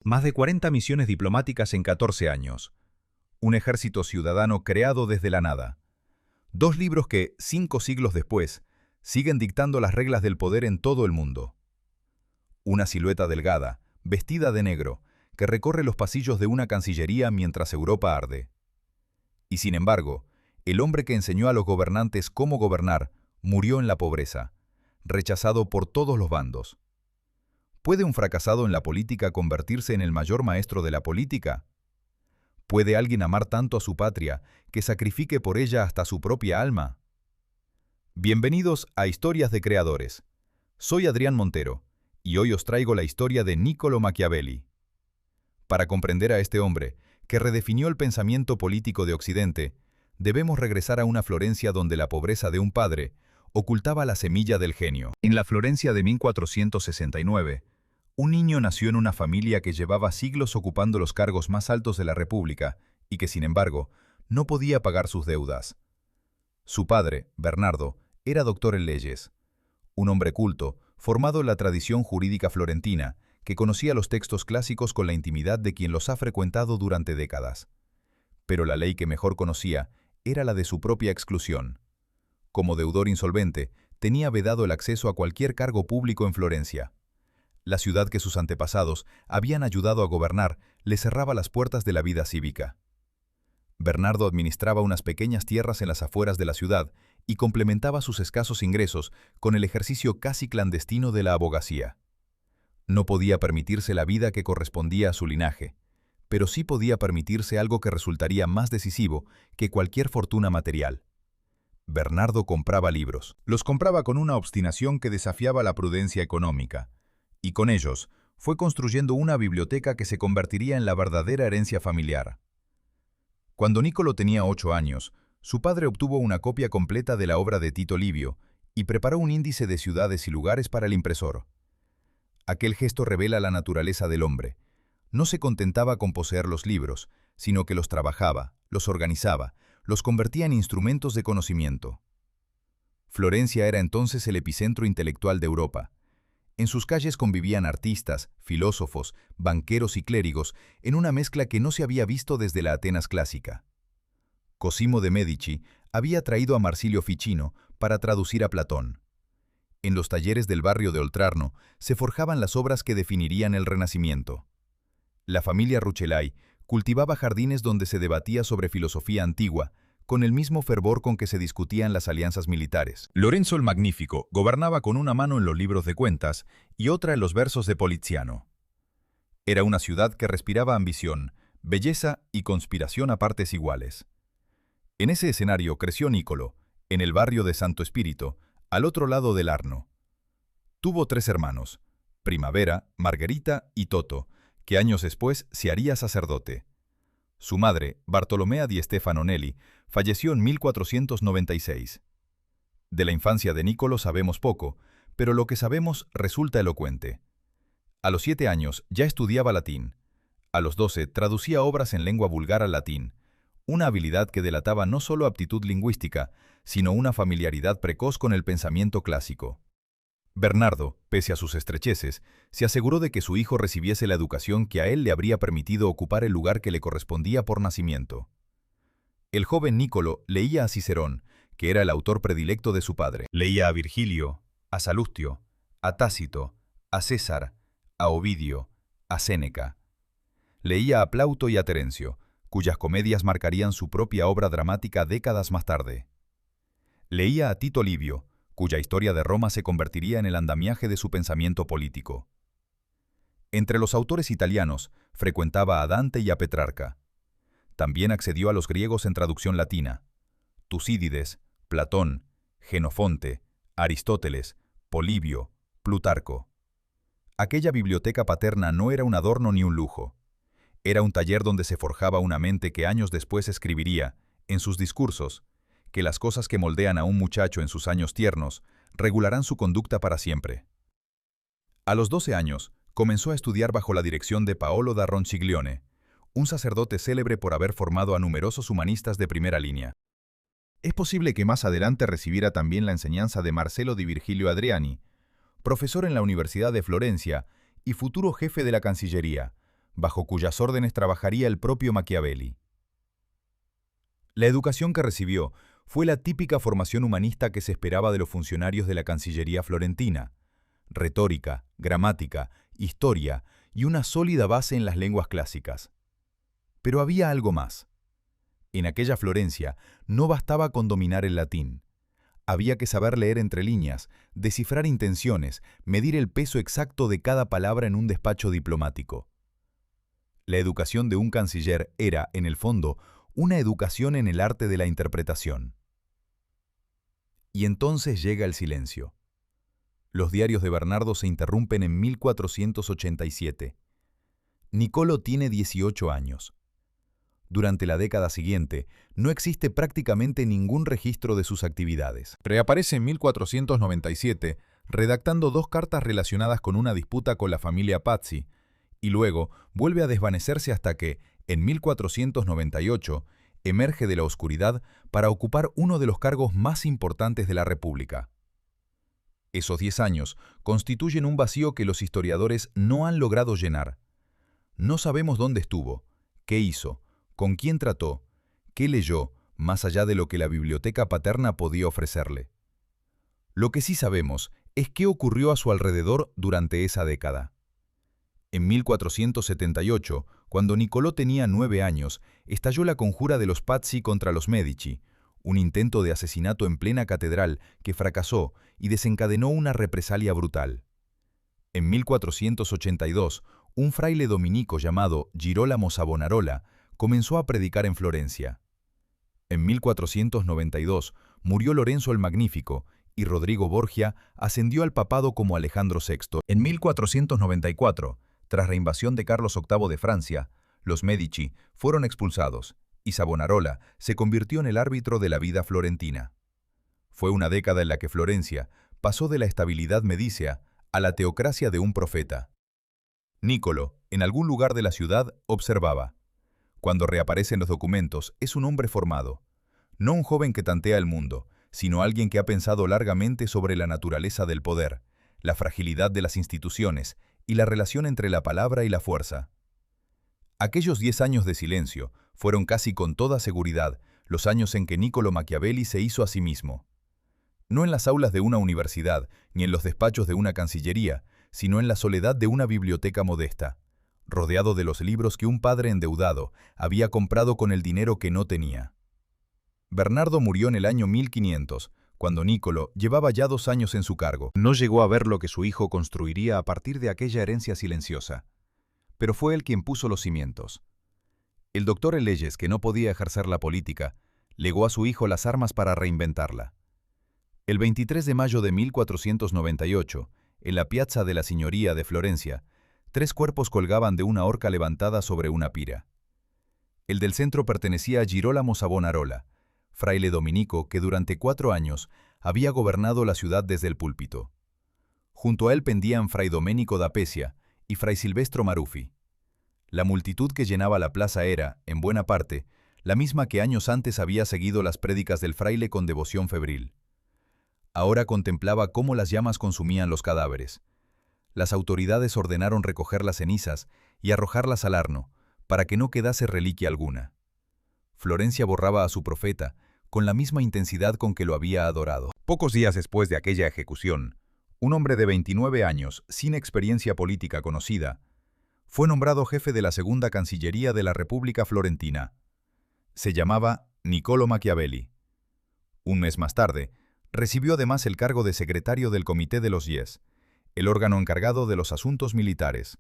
Más de 40 misiones diplomáticas en 14 años. Un ejército ciudadano creado desde la nada. Dos libros que, 5 siglos después, siguen dictando las reglas del poder en todo el mundo. Una silueta delgada, vestida de negro, que recorre los pasillos de una cancillería mientras Europa arde. Y sin embargo, el hombre que enseñó a los gobernantes cómo gobernar murió en la pobreza, rechazado por todos los bandos. ¿Puede un fracasado en la política convertirse en el mayor maestro de la política? ¿Puede alguien amar tanto a su patria que sacrifique por ella hasta su propia alma? Bienvenidos a Historias de Creadores. Soy Adrián Montero, y hoy os traigo la historia de Niccolò Machiavelli. Para comprender a este hombre, que redefinió el pensamiento político de Occidente, debemos regresar a una Florencia donde la pobreza de un padre ocultaba la semilla del genio. En la Florencia de 1469, un niño nació en una familia que llevaba siglos ocupando los cargos más altos de la República y que, sin embargo, no podía pagar sus deudas. Su padre, Bernardo, era doctor en leyes, un hombre culto, formado en la tradición jurídica florentina, que conocía los textos clásicos con la intimidad de quien los ha frecuentado durante décadas. Pero la ley que mejor conocía era la de su propia exclusión. Como deudor insolvente, tenía vedado el acceso a cualquier cargo público en Florencia. La ciudad que sus antepasados habían ayudado a gobernar le cerraba las puertas de la vida cívica. Bernardo administraba unas pequeñas tierras en las afueras de la ciudad y complementaba sus escasos ingresos con el ejercicio casi clandestino de la abogacía. No podía permitirse la vida que correspondía a su linaje, pero sí podía permitirse algo que resultaría más decisivo que cualquier fortuna material. Bernardo compraba libros. Los compraba con una obstinación que desafiaba la prudencia económica, y con ellos fue construyendo una biblioteca que se convertiría en la verdadera herencia familiar. Cuando Niccolò tenía 8 años, su padre obtuvo una copia completa de la obra de Tito Livio y preparó un índice de ciudades y lugares para el impresor. Aquel gesto revela la naturaleza del hombre. No se contentaba con poseer los libros, sino que los trabajaba, los organizaba, los convertía en instrumentos de conocimiento. Florencia era entonces el epicentro intelectual de Europa. En sus calles convivían artistas, filósofos, banqueros y clérigos en una mezcla que no se había visto desde la Atenas clásica. Cosimo de Medici había traído a Marsilio Ficino para traducir a Platón. En los talleres del barrio de Oltrarno se forjaban las obras que definirían el Renacimiento. La familia Rucellai cultivaba jardines donde se debatía sobre filosofía antigua, con el mismo fervor con que se discutían las alianzas militares. Lorenzo el Magnífico gobernaba con una mano en los libros de cuentas y otra en los versos de Poliziano. Era una ciudad que respiraba ambición, belleza y conspiración a partes iguales. En ese escenario creció Niccolò, en el barrio de Santo Espíritu, al otro lado del Arno. Tuvo 3 hermanos, Primavera, Margherita y Toto, que años después se haría sacerdote. Su madre, Bartolomea di Stefano Nelli, falleció en 1496. De la infancia de Niccolò sabemos poco, pero lo que sabemos resulta elocuente. A los 7 años ya estudiaba latín. A los 12 traducía obras en lengua vulgar al latín, una habilidad que delataba no solo aptitud lingüística, sino una familiaridad precoz con el pensamiento clásico. Bernardo, pese a sus estrecheces, se aseguró de que su hijo recibiese la educación que a él le habría permitido ocupar el lugar que le correspondía por nacimiento. El joven Niccolò leía a Cicerón, que era el autor predilecto de su padre. Leía a Virgilio, a Salustio, a Tácito, a César, a Ovidio, a Séneca. Leía a Plauto y a Terencio, cuyas comedias marcarían su propia obra dramática décadas más tarde. Leía a Tito Livio, cuya historia de Roma se convertiría en el andamiaje de su pensamiento político. Entre los autores italianos, frecuentaba a Dante y a Petrarca. También accedió a los griegos en traducción latina. Tucídides, Platón, Genofonte, Aristóteles, Polibio, Plutarco. Aquella biblioteca paterna no era un adorno ni un lujo. Era un taller donde se forjaba una mente que años después escribiría, en sus discursos, que las cosas que moldean a un muchacho en sus años tiernos regularán su conducta para siempre. A los 12 años, comenzó a estudiar bajo la dirección de Paolo da Ronciglione, un sacerdote célebre por haber formado a numerosos humanistas de primera línea. Es posible que más adelante recibiera también la enseñanza de Marcello di Virgilio Adriani, profesor en la Universidad de Florencia y futuro jefe de la Cancillería, bajo cuyas órdenes trabajaría el propio Machiavelli. La educación que recibió fue la típica formación humanista que se esperaba de los funcionarios de la Cancillería florentina: retórica, gramática, historia y una sólida base en las lenguas clásicas. Pero había algo más. En aquella Florencia no bastaba con dominar el latín. Había que saber leer entre líneas, descifrar intenciones, medir el peso exacto de cada palabra en un despacho diplomático. La educación de un canciller era, en el fondo, una educación en el arte de la interpretación. Y entonces llega el silencio. Los diarios de Bernardo se interrumpen en 1487. Niccolò tiene 18 años. Durante la década siguiente, no existe prácticamente ningún registro de sus actividades. Reaparece en 1497, redactando 2 cartas relacionadas con una disputa con la familia Pazzi, y luego vuelve a desvanecerse hasta que, en 1498, emerge de la oscuridad para ocupar uno de los cargos más importantes de la República. Esos 10 años constituyen un vacío que los historiadores no han logrado llenar. No sabemos dónde estuvo, qué hizo, con quién trató, qué leyó, más allá de lo que la biblioteca paterna podía ofrecerle. Lo que sí sabemos es qué ocurrió a su alrededor durante esa década. En 1478, cuando Niccolò tenía 9 años, estalló la conjura de los Pazzi contra los Medici, un intento de asesinato en plena catedral que fracasó y desencadenó una represalia brutal. En 1482, un fraile dominico llamado Girolamo Savonarola comenzó a predicar en Florencia. En 1492 murió Lorenzo el Magnífico y Rodrigo Borgia ascendió al papado como Alejandro VI. En 1494, tras la invasión de Carlos VIII de Francia, los Medici fueron expulsados y Savonarola se convirtió en el árbitro de la vida florentina. Fue una década en la que Florencia pasó de la estabilidad medicea a la teocracia de un profeta. Niccolò, en algún lugar de la ciudad, observaba: cuando reaparecen los documentos, es un hombre formado. No un joven que tantea el mundo, sino alguien que ha pensado largamente sobre la naturaleza del poder, la fragilidad de las instituciones y la relación entre la palabra y la fuerza. Aquellos 10 años de silencio fueron casi con toda seguridad los años en que Niccolò Machiavelli se hizo a sí mismo. No en las aulas de una universidad ni en los despachos de una cancillería, sino en la soledad de una biblioteca modesta, rodeado de los libros que un padre endeudado había comprado con el dinero que no tenía. Bernardo murió en el año 1500, cuando Niccolò llevaba ya 2 años en su cargo. No llegó a ver lo que su hijo construiría a partir de aquella herencia silenciosa, pero fue él quien puso los cimientos. El doctor en leyes, que no podía ejercer la política, legó a su hijo las armas para reinventarla. El 23 de mayo de 1498, en la Piazza de la Signoria de Florencia, 3 cuerpos colgaban de una horca levantada sobre una pira. El del centro pertenecía a Girolamo Savonarola, fraile dominico que durante 4 años había gobernado la ciudad desde el púlpito. Junto a él pendían Fray Domenico da Pesia y Fray Silvestro Maruffi. La multitud que llenaba la plaza era, en buena parte, la misma que años antes había seguido las prédicas del fraile con devoción febril. Ahora contemplaba cómo las llamas consumían los cadáveres. Las autoridades ordenaron recoger las cenizas y arrojarlas al Arno, para que no quedase reliquia alguna. Florencia borraba a su profeta con la misma intensidad con que lo había adorado. Pocos días después de aquella ejecución, un hombre de 29 años, sin experiencia política conocida, fue nombrado jefe de la segunda Cancillería de la República Florentina. Se llamaba Niccolò Machiavelli. Un mes más tarde, recibió además el cargo de secretario del Comité de los 10, el órgano encargado de los asuntos militares.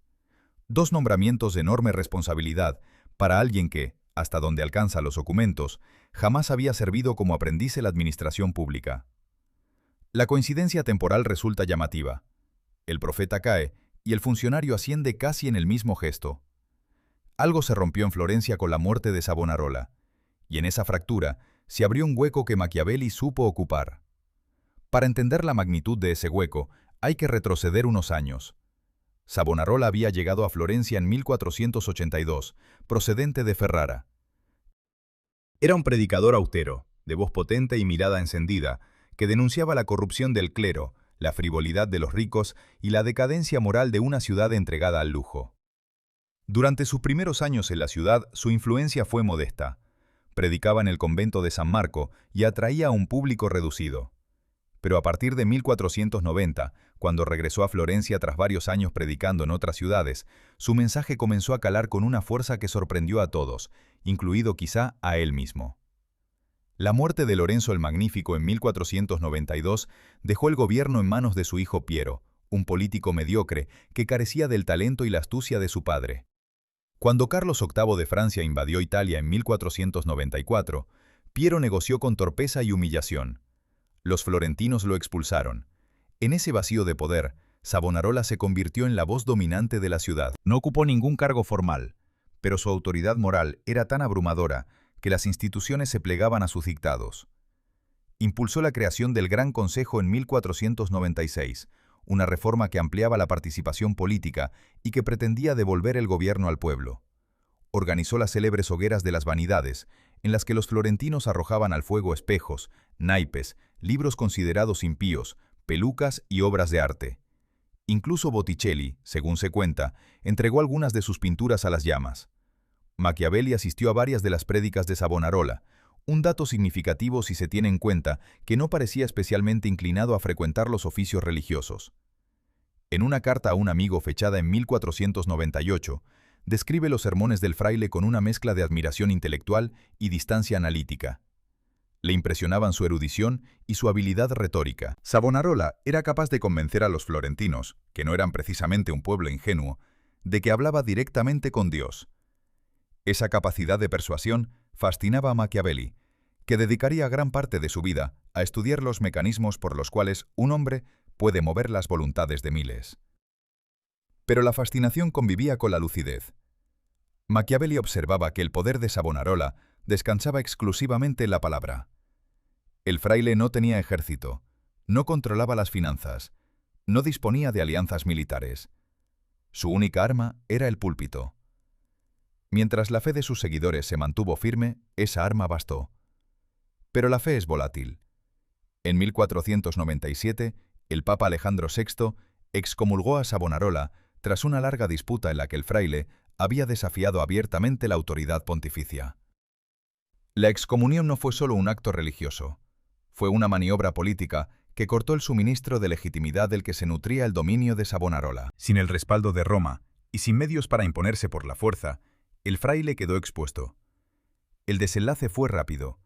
2 nombramientos de enorme responsabilidad para alguien que, hasta donde alcanza los documentos, jamás había servido como aprendiz en la administración pública. La coincidencia temporal resulta llamativa. El profeta cae y el funcionario asciende casi en el mismo gesto. Algo se rompió en Florencia con la muerte de Savonarola, y en esa fractura se abrió un hueco que Machiavelli supo ocupar. Para entender la magnitud de ese hueco, hay que retroceder unos años. Savonarola había llegado a Florencia en 1482, procedente de Ferrara. Era un predicador austero, de voz potente y mirada encendida, que denunciaba la corrupción del clero, la frivolidad de los ricos y la decadencia moral de una ciudad entregada al lujo. Durante sus primeros años en la ciudad, su influencia fue modesta. Predicaba en el convento de San Marco y atraía a un público reducido. Pero a partir de 1490, cuando regresó a Florencia tras varios años predicando en otras ciudades, su mensaje comenzó a calar con una fuerza que sorprendió a todos, incluido quizá a él mismo. La muerte de Lorenzo el Magnífico en 1492 dejó el gobierno en manos de su hijo Piero, un político mediocre que carecía del talento y la astucia de su padre. Cuando Carlos VIII de Francia invadió Italia en 1494, Piero negoció con torpeza y humillación. Los florentinos lo expulsaron. En ese vacío de poder, Savonarola se convirtió en la voz dominante de la ciudad. No ocupó ningún cargo formal, pero su autoridad moral era tan abrumadora que las instituciones se plegaban a sus dictados. Impulsó la creación del Gran Consejo en 1496, una reforma que ampliaba la participación política y que pretendía devolver el gobierno al pueblo. Organizó las célebres hogueras de las vanidades, en las que los florentinos arrojaban al fuego espejos, naipes, libros considerados impíos, pelucas y obras de arte. Incluso Botticelli, según se cuenta, entregó algunas de sus pinturas a las llamas. Machiavelli asistió a varias de las prédicas de Savonarola, un dato significativo si se tiene en cuenta que no parecía especialmente inclinado a frecuentar los oficios religiosos. En una carta a un amigo fechada en 1498, describe los sermones del fraile con una mezcla de admiración intelectual y distancia analítica. Le impresionaban su erudición y su habilidad retórica. Savonarola era capaz de convencer a los florentinos, que no eran precisamente un pueblo ingenuo, de que hablaba directamente con Dios. Esa capacidad de persuasión fascinaba a Machiavelli, que dedicaría gran parte de su vida a estudiar los mecanismos por los cuales un hombre puede mover las voluntades de miles. Pero la fascinación convivía con la lucidez. Machiavelli observaba que el poder de Savonarola descansaba exclusivamente en la palabra. El fraile no tenía ejército, no controlaba las finanzas, no disponía de alianzas militares. Su única arma era el púlpito. Mientras la fe de sus seguidores se mantuvo firme, esa arma bastó. Pero la fe es volátil. En 1497, el Papa Alejandro VI excomulgó a Savonarola tras una larga disputa en la que el fraile había desafiado abiertamente la autoridad pontificia. La excomunión no fue solo un acto religioso, fue una maniobra política que cortó el suministro de legitimidad del que se nutría el dominio de Savonarola. Sin el respaldo de Roma y sin medios para imponerse por la fuerza, el fraile quedó expuesto. El desenlace fue rápido.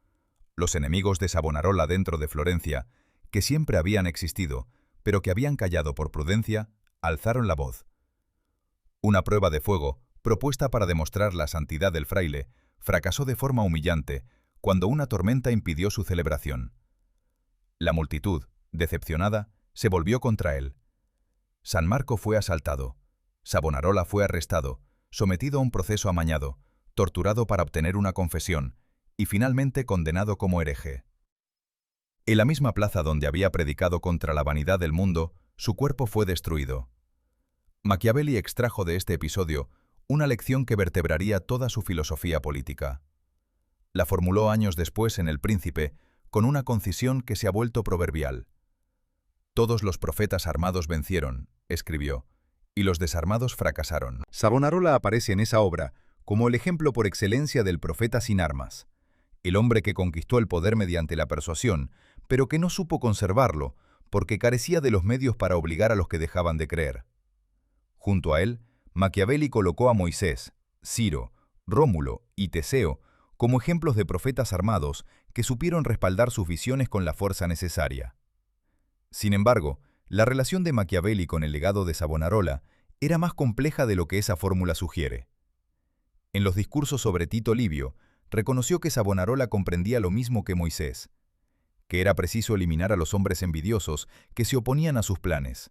Los enemigos de Savonarola dentro de Florencia, que siempre habían existido, pero que habían callado por prudencia, alzaron la voz. Una prueba de fuego, propuesta para demostrar la santidad del fraile, fracasó de forma humillante cuando una tormenta impidió su celebración. La multitud, decepcionada, se volvió contra él. San Marco fue asaltado. Savonarola fue arrestado, sometido a un proceso amañado, torturado para obtener una confesión y finalmente condenado como hereje. En la misma plaza donde había predicado contra la vanidad del mundo, su cuerpo fue destruido. Machiavelli extrajo de este episodio una lección que vertebraría toda su filosofía política. La formuló años después en El Príncipe, con una concisión que se ha vuelto proverbial. «Todos los profetas armados vencieron», escribió, «y los desarmados fracasaron». Savonarola aparece en esa obra como el ejemplo por excelencia del profeta sin armas, el hombre que conquistó el poder mediante la persuasión, pero que no supo conservarlo porque carecía de los medios para obligar a los que dejaban de creer. Junto a él, Machiavelli colocó a Moisés, Ciro, Rómulo y Teseo como ejemplos de profetas armados que supieron respaldar sus visiones con la fuerza necesaria. Sin embargo, la relación de Machiavelli con el legado de Savonarola era más compleja de lo que esa fórmula sugiere. En los discursos sobre Tito Livio, reconoció que Savonarola comprendía lo mismo que Moisés, que era preciso eliminar a los hombres envidiosos que se oponían a sus planes.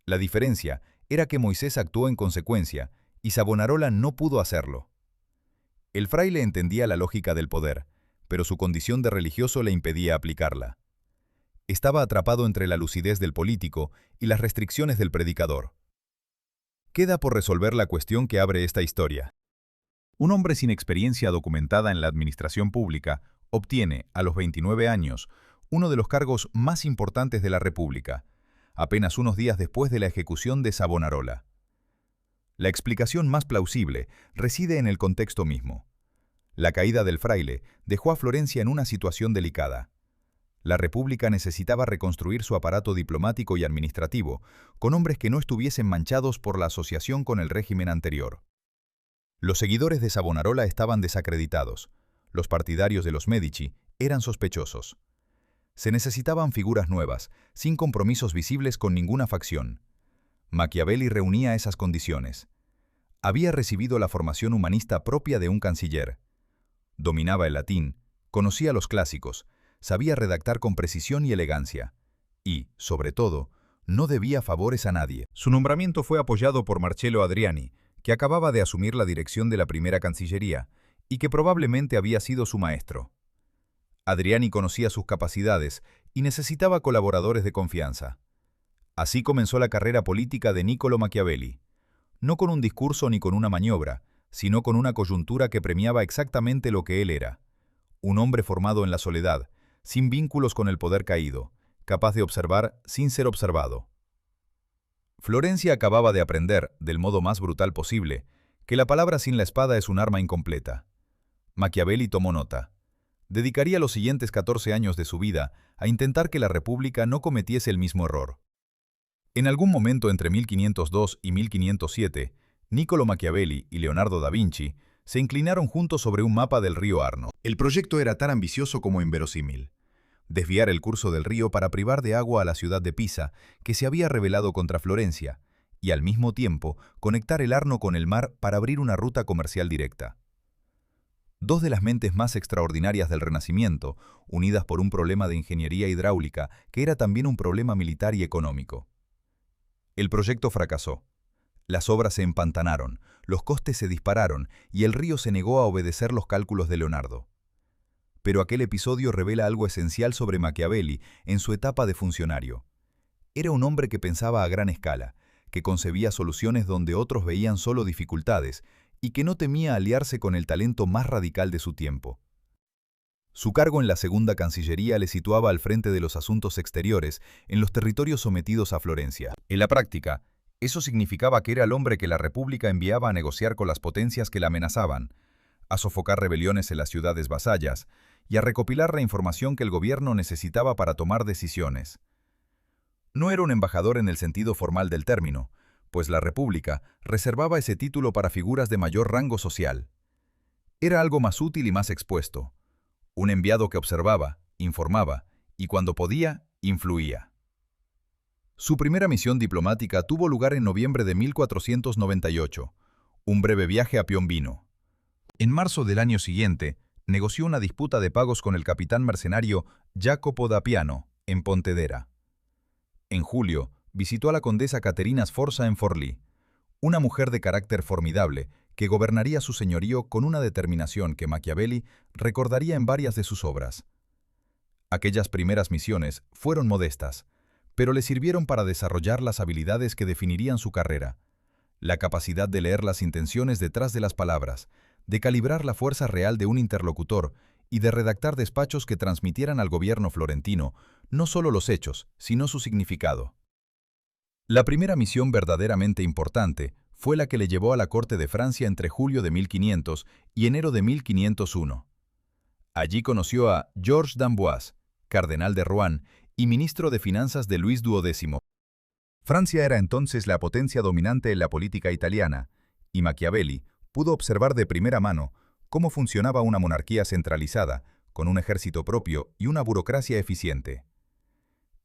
La diferencia era que Moisés actuó en consecuencia y Savonarola no pudo hacerlo. El fraile entendía la lógica del poder, pero su condición de religioso le impedía aplicarla. Estaba atrapado entre la lucidez del político y las restricciones del predicador. Queda por resolver la cuestión que abre esta historia. Un hombre sin experiencia documentada en la administración pública obtiene, a los 29 años, uno de los cargos más importantes de la República, apenas unos días después de la ejecución de Savonarola. La explicación más plausible reside en el contexto mismo. La caída del fraile dejó a Florencia en una situación delicada. La República necesitaba reconstruir su aparato diplomático y administrativo, con hombres que no estuviesen manchados por la asociación con el régimen anterior. Los seguidores de Savonarola estaban desacreditados. Los partidarios de los Medici eran sospechosos. Se necesitaban figuras nuevas, sin compromisos visibles con ninguna facción. Machiavelli reunía esas condiciones. Había recibido la formación humanista propia de un canciller. Dominaba el latín, conocía los clásicos, sabía redactar con precisión y elegancia. Y, sobre todo, no debía favores a nadie. Su nombramiento fue apoyado por Marcello Adriani, que acababa de asumir la dirección de la primera Cancillería, y que probablemente había sido su maestro. Adriani conocía sus capacidades y necesitaba colaboradores de confianza. Así comenzó la carrera política de Niccolò Machiavelli, no con un discurso ni con una maniobra, sino con una coyuntura que premiaba exactamente lo que él era: un hombre formado en la soledad, sin vínculos con el poder caído, capaz de observar sin ser observado. Florencia acababa de aprender, del modo más brutal posible, que la palabra sin la espada es un arma incompleta. Machiavelli tomó nota. Dedicaría los siguientes 14 años de su vida a intentar que la República no cometiese el mismo error. En algún momento entre 1502 y 1507, Niccolò Machiavelli y Leonardo da Vinci se inclinaron juntos sobre un mapa del río Arno. El proyecto era tan ambicioso como inverosímil: desviar el curso del río para privar de agua a la ciudad de Pisa, que se había rebelado contra Florencia, y al mismo tiempo conectar el Arno con el mar para abrir una ruta comercial directa. Dos de las mentes más extraordinarias del Renacimiento, unidas por un problema de ingeniería hidráulica que era también un problema militar y económico. El proyecto fracasó. Las obras se empantanaron, los costes se dispararon y el río se negó a obedecer los cálculos de Leonardo. Pero aquel episodio revela algo esencial sobre Machiavelli en su etapa de funcionario. Era un hombre que pensaba a gran escala, que concebía soluciones donde otros veían solo dificultades y que no temía aliarse con el talento más radical de su tiempo. Su cargo en la Segunda Cancillería le situaba al frente de los asuntos exteriores en los territorios sometidos a Florencia. En la práctica, eso significaba que era el hombre que la República enviaba a negociar con las potencias que la amenazaban, a sofocar rebeliones en las ciudades vasallas y a recopilar la información que el gobierno necesitaba para tomar decisiones. No era un embajador en el sentido formal del término, pues la República reservaba ese título para figuras de mayor rango social. Era algo más útil y más expuesto: un enviado que observaba, informaba y, cuando podía, influía. Su primera misión diplomática tuvo lugar en noviembre de 1498, un breve viaje a Piombino. En marzo del año siguiente, negoció una disputa de pagos con el capitán mercenario Jacopo da Piano, en Pontedera. En julio, visitó a la condesa Caterina Sforza en Forlì, una mujer de carácter formidable que gobernaría su señorío con una determinación que Machiavelli recordaría en varias de sus obras. Aquellas primeras misiones fueron modestas, pero le sirvieron para desarrollar las habilidades que definirían su carrera: la capacidad de leer las intenciones detrás de las palabras, de calibrar la fuerza real de un interlocutor y de redactar despachos que transmitieran al gobierno florentino no solo los hechos, sino su significado. La primera misión verdaderamente importante fue la que le llevó a la corte de Francia entre julio de 1500 y enero de 1501. Allí conoció a Georges d'Amboise, cardenal de Rouen y ministro de Finanzas de Luis XII. Francia era entonces la potencia dominante en la política italiana, y Machiavelli pudo observar de primera mano cómo funcionaba una monarquía centralizada, con un ejército propio y una burocracia eficiente.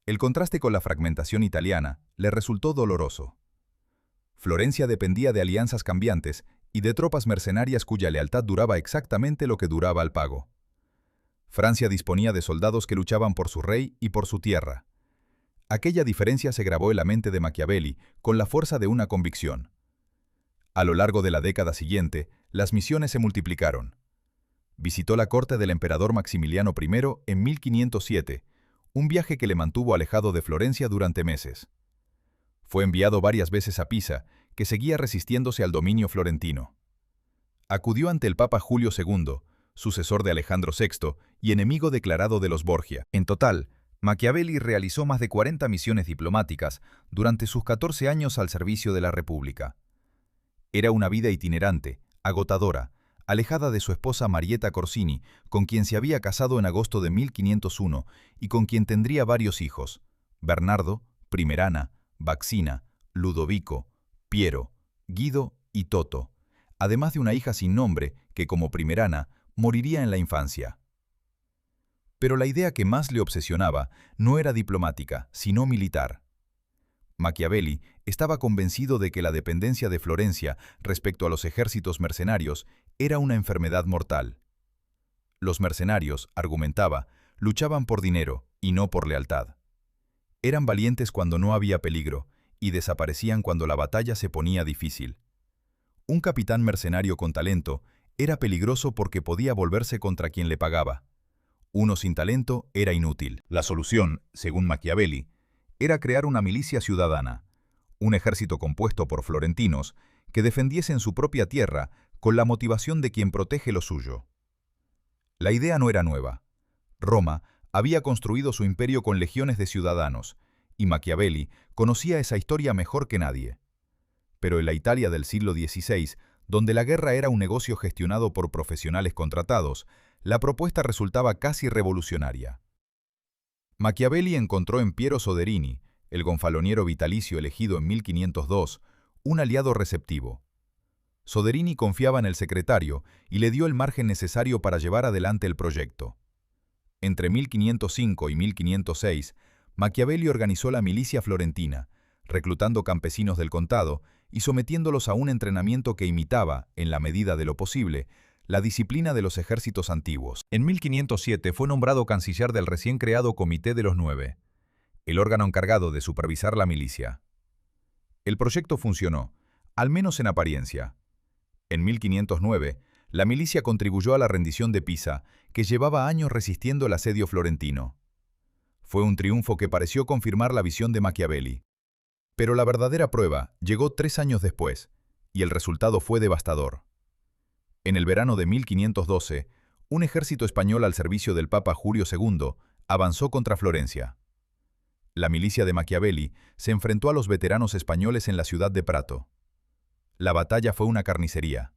El contraste con la fragmentación italiana le resultó doloroso. Florencia dependía de alianzas cambiantes y de tropas mercenarias cuya lealtad duraba exactamente lo que duraba el pago. Francia disponía de soldados que luchaban por su rey y por su tierra. Aquella diferencia se grabó en la mente de Machiavelli con la fuerza de una convicción. A lo largo de la década siguiente, las misiones se multiplicaron. Visitó la corte del emperador Maximiliano I en 1507, un viaje que le mantuvo alejado de Florencia durante meses. Fue enviado varias veces a Pisa, que seguía resistiéndose al dominio florentino. Acudió ante el Papa Julio II, sucesor de Alejandro VI y enemigo declarado de los Borgia. En total, Machiavelli realizó más de 40 misiones diplomáticas durante sus 14 años al servicio de la República. Era una vida itinerante, agotadora, alejada de su esposa Marietta Corsini, con quien se había casado en agosto de 1501 y con quien tendría varios hijos: Bernardo, Primerana, Baxina, Ludovico, Piero, Guido y Toto, además de una hija sin nombre que, como Primerana, moriría en la infancia. Pero la idea que más le obsesionaba no era diplomática, sino militar. Machiavelli estaba convencido de que la dependencia de Florencia respecto a los ejércitos mercenarios era una enfermedad mortal. Los mercenarios, argumentaba, luchaban por dinero y no por lealtad. Eran valientes cuando no había peligro y desaparecían cuando la batalla se ponía difícil. Un capitán mercenario con talento era peligroso porque podía volverse contra quien le pagaba. Uno sin talento era inútil. La solución, según Machiavelli, era crear una milicia ciudadana, un ejército compuesto por florentinos que defendiesen su propia tierra con la motivación de quien protege lo suyo. La idea no era nueva. Roma había construido su imperio con legiones de ciudadanos, y Machiavelli conocía esa historia mejor que nadie. Pero en la Italia del siglo XVI, donde la guerra era un negocio gestionado por profesionales contratados, la propuesta resultaba casi revolucionaria. Machiavelli encontró en Piero Soderini, el gonfaloniero vitalicio elegido en 1502, un aliado receptivo. Soderini confiaba en el secretario y le dio el margen necesario para llevar adelante el proyecto. Entre 1505 y 1506, Machiavelli organizó la milicia florentina, reclutando campesinos del contado y sometiéndolos a un entrenamiento que imitaba, en la medida de lo posible, la disciplina de los ejércitos antiguos. En 1507 fue nombrado canciller del recién creado Comité de los Nueve, el órgano encargado de supervisar la milicia. El proyecto funcionó, al menos en apariencia. En 1509, la milicia contribuyó a la rendición de Pisa, que llevaba años resistiendo el asedio florentino. Fue un triunfo que pareció confirmar la visión de Machiavelli. Pero la verdadera prueba llegó 3 años después, y el resultado fue devastador. En el verano de 1512, un ejército español al servicio del Papa Julio II avanzó contra Florencia. La milicia de Machiavelli se enfrentó a los veteranos españoles en la ciudad de Prato. La batalla fue una carnicería.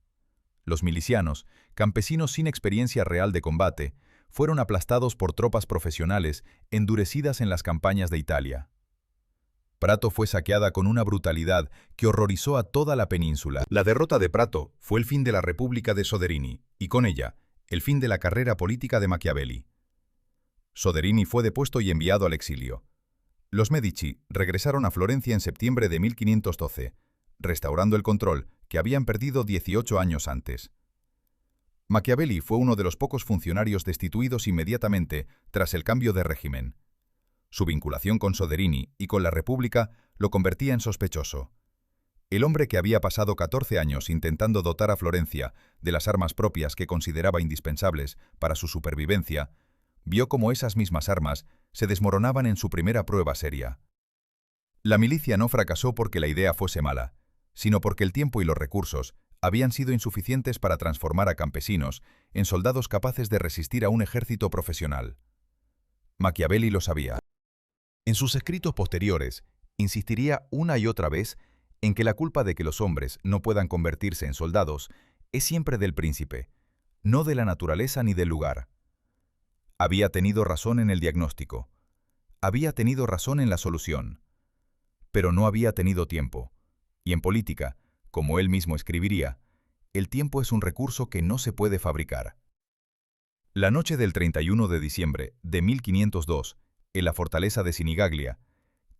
Los milicianos, campesinos sin experiencia real de combate, fueron aplastados por tropas profesionales endurecidas en las campañas de Italia. Prato fue saqueada con una brutalidad que horrorizó a toda la península. La derrota de Prato fue el fin de la República de Soderini, y con ella, el fin de la carrera política de Machiavelli. Soderini fue depuesto y enviado al exilio. Los Medici regresaron a Florencia en septiembre de 1512, restaurando el control que habían perdido 18 años antes. Machiavelli fue uno de los pocos funcionarios destituidos inmediatamente tras el cambio de régimen. Su vinculación con Soderini y con la República lo convertía en sospechoso. El hombre que había pasado 14 años intentando dotar a Florencia de las armas propias que consideraba indispensables para su supervivencia, vio cómo esas mismas armas se desmoronaban en su primera prueba seria. La milicia no fracasó porque la idea fuese mala, sino porque el tiempo y los recursos habían sido insuficientes para transformar a campesinos en soldados capaces de resistir a un ejército profesional. Machiavelli lo sabía. En sus escritos posteriores, insistiría una y otra vez en que la culpa de que los hombres no puedan convertirse en soldados es siempre del príncipe, no de la naturaleza ni del lugar. Había tenido razón en el diagnóstico, había tenido razón en la solución, pero no había tenido tiempo, y en política, como él mismo escribiría, el tiempo es un recurso que no se puede fabricar. La noche del 31 de diciembre de 1502, en la fortaleza de Sinigaglia,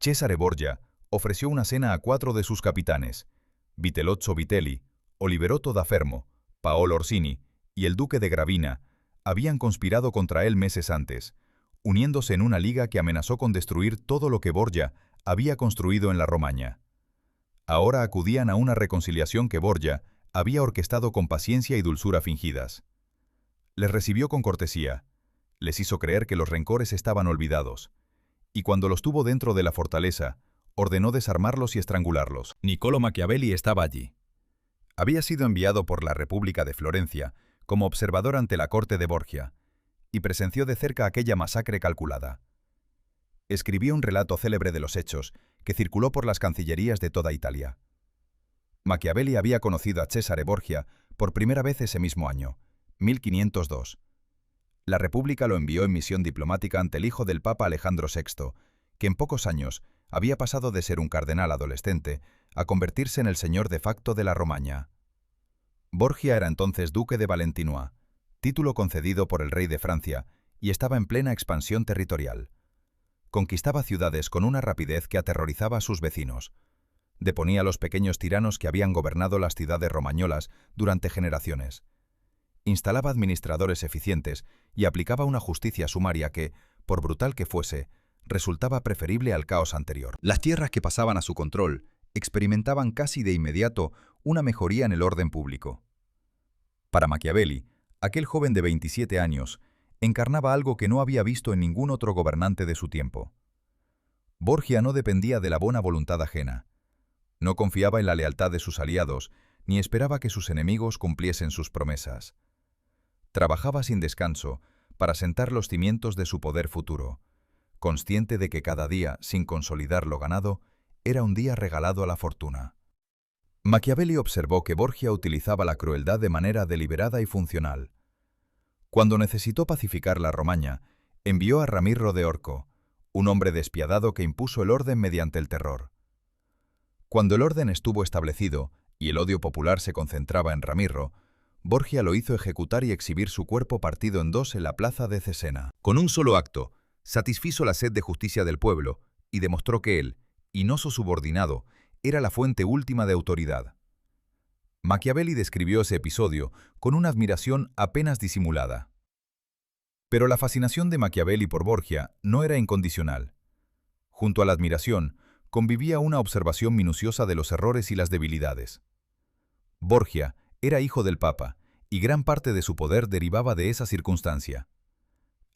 Cesare Borgia ofreció una cena a 4 de sus capitanes, Vitellozzo Vitelli, Oliverotto da Fermo, Paolo Orsini y el duque de Gravina. Habían conspirado contra él meses antes, uniéndose en una liga que amenazó con destruir todo lo que Borgia había construido en la Romaña. Ahora acudían a una reconciliación que Borgia había orquestado con paciencia y dulzura fingidas. Les recibió con cortesía, les hizo creer que los rencores estaban olvidados, y cuando los tuvo dentro de la fortaleza, ordenó desarmarlos y estrangularlos. Niccolò Machiavelli estaba allí. Había sido enviado por la República de Florencia como observador ante la corte de Borgia, y presenció de cerca aquella masacre calculada. Escribió un relato célebre de los hechos que circuló por las cancillerías de toda Italia. Machiavelli había conocido a Cesare Borgia por primera vez ese mismo año, 1502. La República lo envió en misión diplomática ante el hijo del Papa Alejandro VI, que en pocos años había pasado de ser un cardenal adolescente a convertirse en el señor de facto de la Romaña. Borgia era entonces duque de Valentinois, título concedido por el rey de Francia, y estaba en plena expansión territorial. Conquistaba ciudades con una rapidez que aterrorizaba a sus vecinos. Deponía a los pequeños tiranos que habían gobernado las ciudades romañolas durante generaciones. Instalaba administradores eficientes y aplicaba una justicia sumaria que, por brutal que fuese, resultaba preferible al caos anterior. Las tierras que pasaban a su control experimentaban casi de inmediato una mejoría en el orden público. Para Machiavelli, aquel joven de 27 años encarnaba algo que no había visto en ningún otro gobernante de su tiempo. Borgia no dependía de la buena voluntad ajena. No confiaba en la lealtad de sus aliados, ni esperaba que sus enemigos cumpliesen sus promesas. Trabajaba sin descanso para sentar los cimientos de su poder futuro, consciente de que cada día, sin consolidar lo ganado, era un día regalado a la fortuna. Machiavelli observó que Borgia utilizaba la crueldad de manera deliberada y funcional. Cuando necesitó pacificar la Romaña, envió a Ramirro de Orco, un hombre despiadado que impuso el orden mediante el terror. Cuando el orden estuvo establecido y el odio popular se concentraba en Ramirro, Borgia lo hizo ejecutar y exhibir su cuerpo partido en dos en la plaza de Cesena. Con un solo acto, satisfizo la sed de justicia del pueblo y demostró que él, y no su subordinado, era la fuente última de autoridad. Machiavelli describió ese episodio con una admiración apenas disimulada. Pero la fascinación de Machiavelli por Borgia no era incondicional. Junto a la admiración, convivía una observación minuciosa de los errores y las debilidades. Borgia era hijo del Papa, y gran parte de su poder derivaba de esa circunstancia.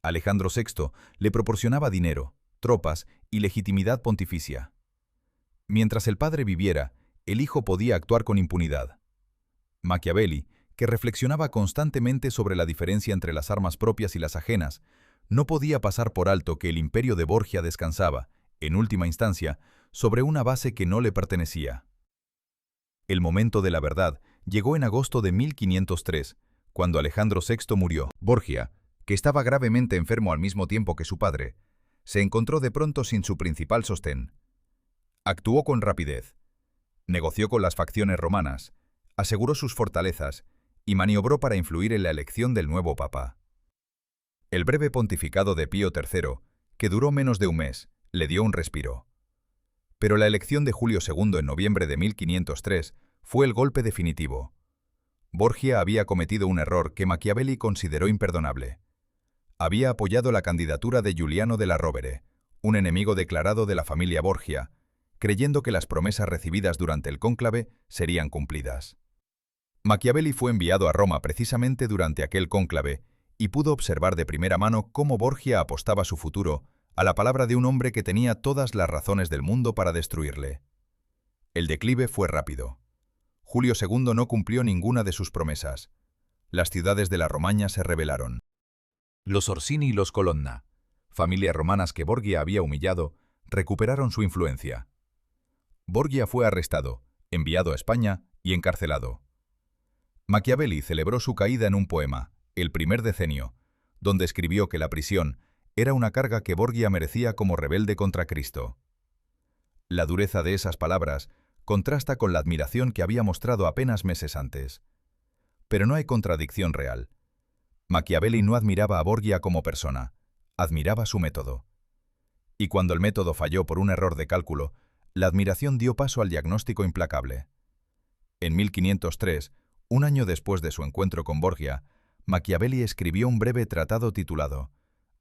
Alejandro VI le proporcionaba dinero, tropas y legitimidad pontificia. Mientras el padre viviera, el hijo podía actuar con impunidad. Machiavelli, que reflexionaba constantemente sobre la diferencia entre las armas propias y las ajenas, no podía pasar por alto que el imperio de Borgia descansaba, en última instancia, sobre una base que no le pertenecía. El momento de la verdad llegó en agosto de 1503, cuando Alejandro VI murió. Borgia, que estaba gravemente enfermo al mismo tiempo que su padre, se encontró de pronto sin su principal sostén. Actuó con rapidez, negoció con las facciones romanas, aseguró sus fortalezas y maniobró para influir en la elección del nuevo papa. El breve pontificado de Pío III, que duró menos de un mes, le dio un respiro. Pero la elección de Julio II en noviembre de 1503 fue el golpe definitivo. Borgia había cometido un error que Machiavelli consideró imperdonable. Había apoyado la candidatura de Giuliano della Rovere, un enemigo declarado de la familia Borgia, creyendo que las promesas recibidas durante el cónclave serían cumplidas. Machiavelli fue enviado a Roma precisamente durante aquel cónclave y pudo observar de primera mano cómo Borgia apostaba su futuro a la palabra de un hombre que tenía todas las razones del mundo para destruirle. El declive fue rápido. Julio II no cumplió ninguna de sus promesas. Las ciudades de la Romaña se rebelaron. Los Orsini y los Colonna, familias romanas que Borgia había humillado, recuperaron su influencia. Borgia fue arrestado, enviado a España y encarcelado. Machiavelli celebró su caída en un poema, El primer decenio, donde escribió que la prisión era una carga que Borgia merecía como rebelde contra Cristo. La dureza de esas palabras contrasta con la admiración que había mostrado apenas meses antes. Pero no hay contradicción real. Machiavelli no admiraba a Borgia como persona, admiraba su método. Y cuando el método falló por un error de cálculo, la admiración dio paso al diagnóstico implacable. En 1503, un año después de su encuentro con Borgia, Machiavelli escribió un breve tratado titulado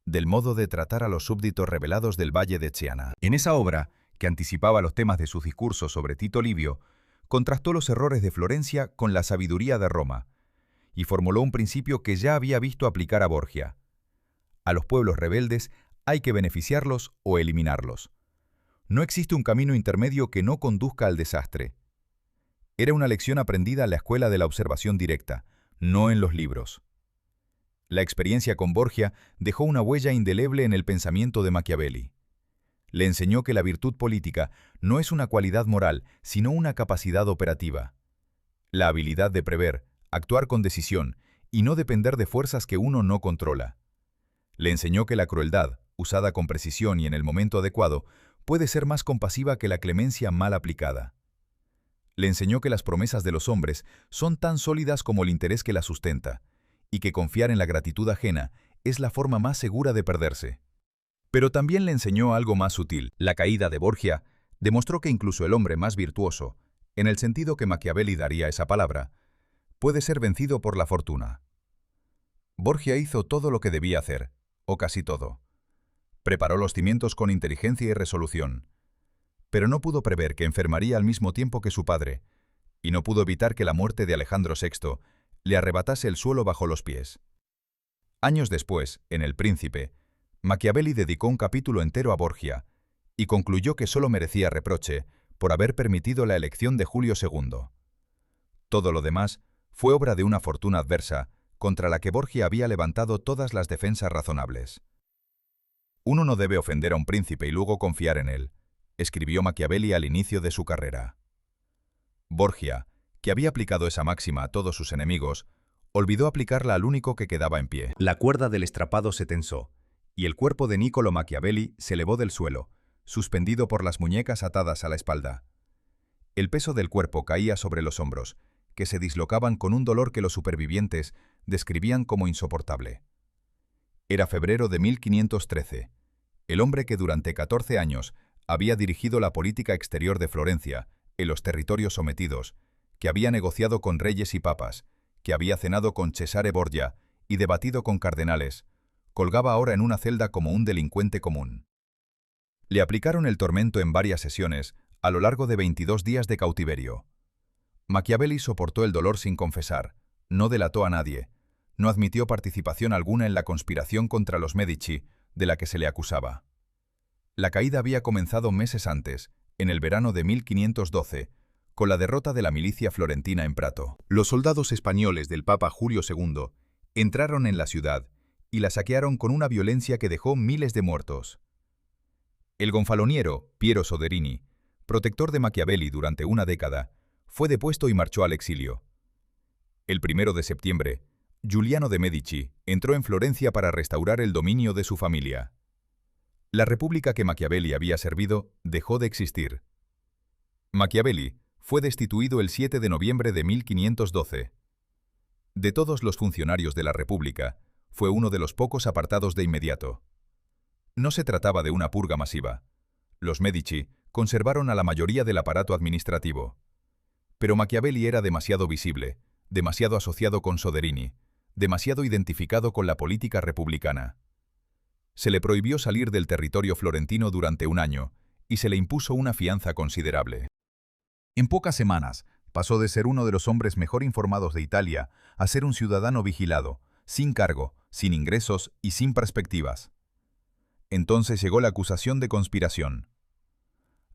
Del modo de tratar a los súbditos rebelados del Valle de Chiana. En esa obra, que anticipaba los temas de sus discursos sobre Tito Livio, contrastó los errores de Florencia con la sabiduría de Roma, y formuló un principio que ya había visto aplicar a Borgia. A los pueblos rebeldes hay que beneficiarlos o eliminarlos. No existe un camino intermedio que no conduzca al desastre. Era una lección aprendida en la escuela de la observación directa, no en los libros. La experiencia con Borgia dejó una huella indeleble en el pensamiento de Machiavelli. Le enseñó que la virtud política no es una cualidad moral, sino una capacidad operativa. La habilidad de prever, actuar con decisión y no depender de fuerzas que uno no controla. Le enseñó que la crueldad, usada con precisión y en el momento adecuado, puede ser más compasiva que la clemencia mal aplicada. Le enseñó que las promesas de los hombres son tan sólidas como el interés que las sustenta, y que confiar en la gratitud ajena es la forma más segura de perderse. Pero también le enseñó algo más sutil. La caída de Borgia demostró que incluso el hombre más virtuoso, en el sentido que Machiavelli daría esa palabra, puede ser vencido por la fortuna. Borgia hizo todo lo que debía hacer, o casi todo. Preparó los cimientos con inteligencia y resolución, pero no pudo prever que enfermaría al mismo tiempo que su padre, y no pudo evitar que la muerte de Alejandro VI le arrebatase el suelo bajo los pies. Años después, en El Príncipe, Machiavelli dedicó un capítulo entero a Borgia, y concluyó que solo merecía reproche por haber permitido la elección de Julio II. Todo lo demás fue obra de una fortuna adversa, contra la que Borgia había levantado todas las defensas razonables. Uno no debe ofender a un príncipe y luego confiar en él, escribió Machiavelli al inicio de su carrera. Borgia, que había aplicado esa máxima a todos sus enemigos, olvidó aplicarla al único que quedaba en pie. La cuerda del estrapado se tensó, y el cuerpo de Niccolo Machiavelli se elevó del suelo, suspendido por las muñecas atadas a la espalda. El peso del cuerpo caía sobre los hombros, que se dislocaban con un dolor que los supervivientes describían como insoportable. Era febrero de 1513. El hombre que durante 14 años había dirigido la política exterior de Florencia, en los territorios sometidos, que había negociado con reyes y papas, que había cenado con Cesare Borgia y debatido con cardenales, colgaba ahora en una celda como un delincuente común. Le aplicaron el tormento en varias sesiones, a lo largo de 22 días de cautiverio. Machiavelli soportó el dolor sin confesar, no delató a nadie, no admitió participación alguna en la conspiración contra los Medici, de la que se le acusaba. La caída había comenzado meses antes, en el verano de 1512, con la derrota de la milicia florentina en Prato. Los soldados españoles del Papa Julio II entraron en la ciudad y la saquearon con una violencia que dejó miles de muertos. El gonfaloniero, Piero Soderini, protector de Machiavelli durante una década, fue depuesto y marchó al exilio. El 1 de septiembre, Giuliano de Medici entró en Florencia para restaurar el dominio de su familia. La república que Machiavelli había servido dejó de existir. Machiavelli fue destituido el 7 de noviembre de 1512. De todos los funcionarios de la república, fue uno de los pocos apartados de inmediato. No se trataba de una purga masiva. Los Medici conservaron a la mayoría del aparato administrativo. Pero Machiavelli era demasiado visible, demasiado asociado con Soderini, demasiado identificado con la política republicana. Se le prohibió salir del territorio florentino durante un año y se le impuso una fianza considerable. En pocas semanas, pasó de ser uno de los hombres mejor informados de Italia a ser un ciudadano vigilado, sin cargo, sin ingresos y sin perspectivas. Entonces llegó la acusación de conspiración.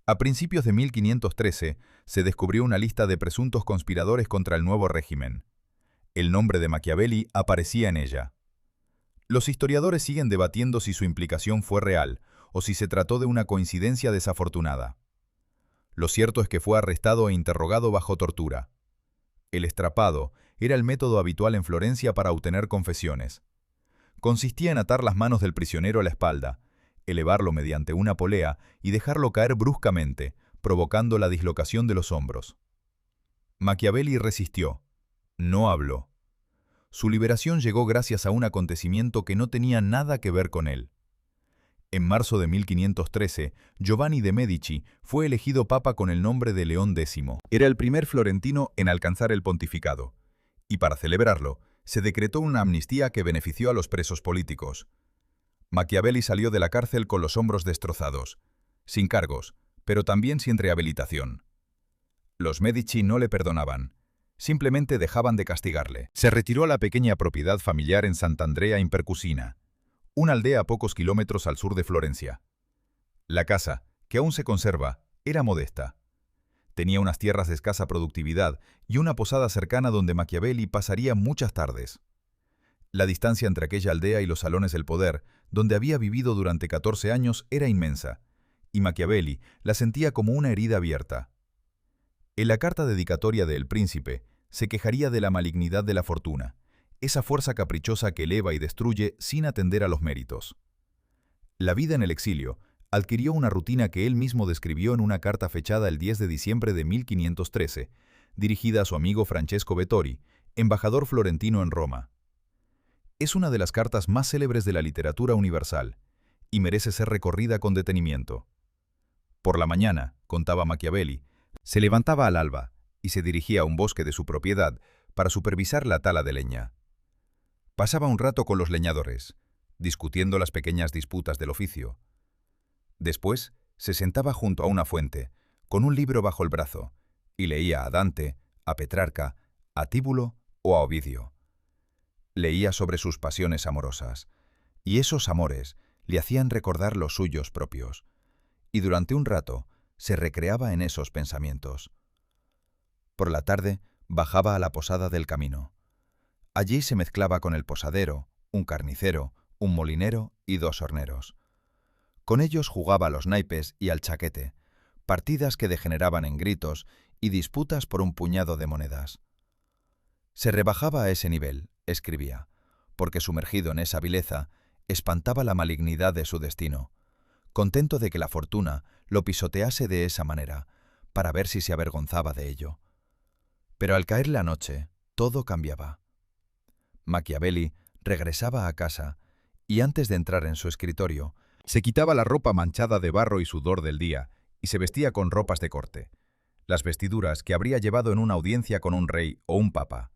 A principios de 1513 se descubrió una lista de presuntos conspiradores contra el nuevo régimen. El nombre de Machiavelli aparecía en ella. Los historiadores siguen debatiendo si su implicación fue real o si se trató de una coincidencia desafortunada. Lo cierto es que fue arrestado e interrogado bajo tortura. El estrapado era el método habitual en Florencia para obtener confesiones. Consistía en atar las manos del prisionero a la espalda, elevarlo mediante una polea y dejarlo caer bruscamente, provocando la dislocación de los hombros. Machiavelli resistió. No habló. Su liberación llegó gracias a un acontecimiento que no tenía nada que ver con él. En marzo de 1513, Giovanni de Medici fue elegido papa con el nombre de León X. Era el primer florentino en alcanzar el pontificado, y para celebrarlo, se decretó una amnistía que benefició a los presos políticos. Machiavelli salió de la cárcel con los hombros destrozados, sin cargos, pero también sin rehabilitación. Los Medici no le perdonaban. Simplemente dejaban de castigarle. Se retiró a la pequeña propiedad familiar en Sant'Andrea in Percusina, una aldea a pocos kilómetros al sur de Florencia. La casa, que aún se conserva, era modesta. Tenía unas tierras de escasa productividad y una posada cercana donde Machiavelli pasaría muchas tardes. La distancia entre aquella aldea y los salones del poder, donde había vivido durante 14 años, era inmensa, y Machiavelli la sentía como una herida abierta. En la carta dedicatoria de El Príncipe, se quejaría de la malignidad de la fortuna, esa fuerza caprichosa que eleva y destruye sin atender a los méritos. La vida en el exilio adquirió una rutina que él mismo describió en una carta fechada el 10 de diciembre de 1513, dirigida a su amigo Francesco Vettori, embajador florentino en Roma. Es una de las cartas más célebres de la literatura universal, y merece ser recorrida con detenimiento. Por la mañana, contaba Machiavelli, se levantaba al alba y se dirigía a un bosque de su propiedad para supervisar la tala de leña. Pasaba un rato con los leñadores, discutiendo las pequeñas disputas del oficio. Después, se sentaba junto a una fuente, con un libro bajo el brazo, y leía a Dante, a Petrarca, a Tíbulo o a Ovidio. Leía sobre sus pasiones amorosas, y esos amores le hacían recordar los suyos propios, y durante un rato se recreaba en esos pensamientos. Por la tarde bajaba a la posada del camino. Allí se mezclaba con el posadero, un carnicero, un molinero y 2 horneros. Con ellos jugaba a los naipes y al chaquete, partidas que degeneraban en gritos y disputas por un puñado de monedas. Se rebajaba a ese nivel, escribía, porque sumergido en esa vileza, espantaba la malignidad de su destino, contento de que la fortuna lo pisotease de esa manera, para ver si se avergonzaba de ello. Pero al caer la noche, todo cambiaba. Machiavelli regresaba a casa y antes de entrar en su escritorio, se quitaba la ropa manchada de barro y sudor del día y se vestía con ropas de corte, las vestiduras que habría llevado en una audiencia con un rey o un papa.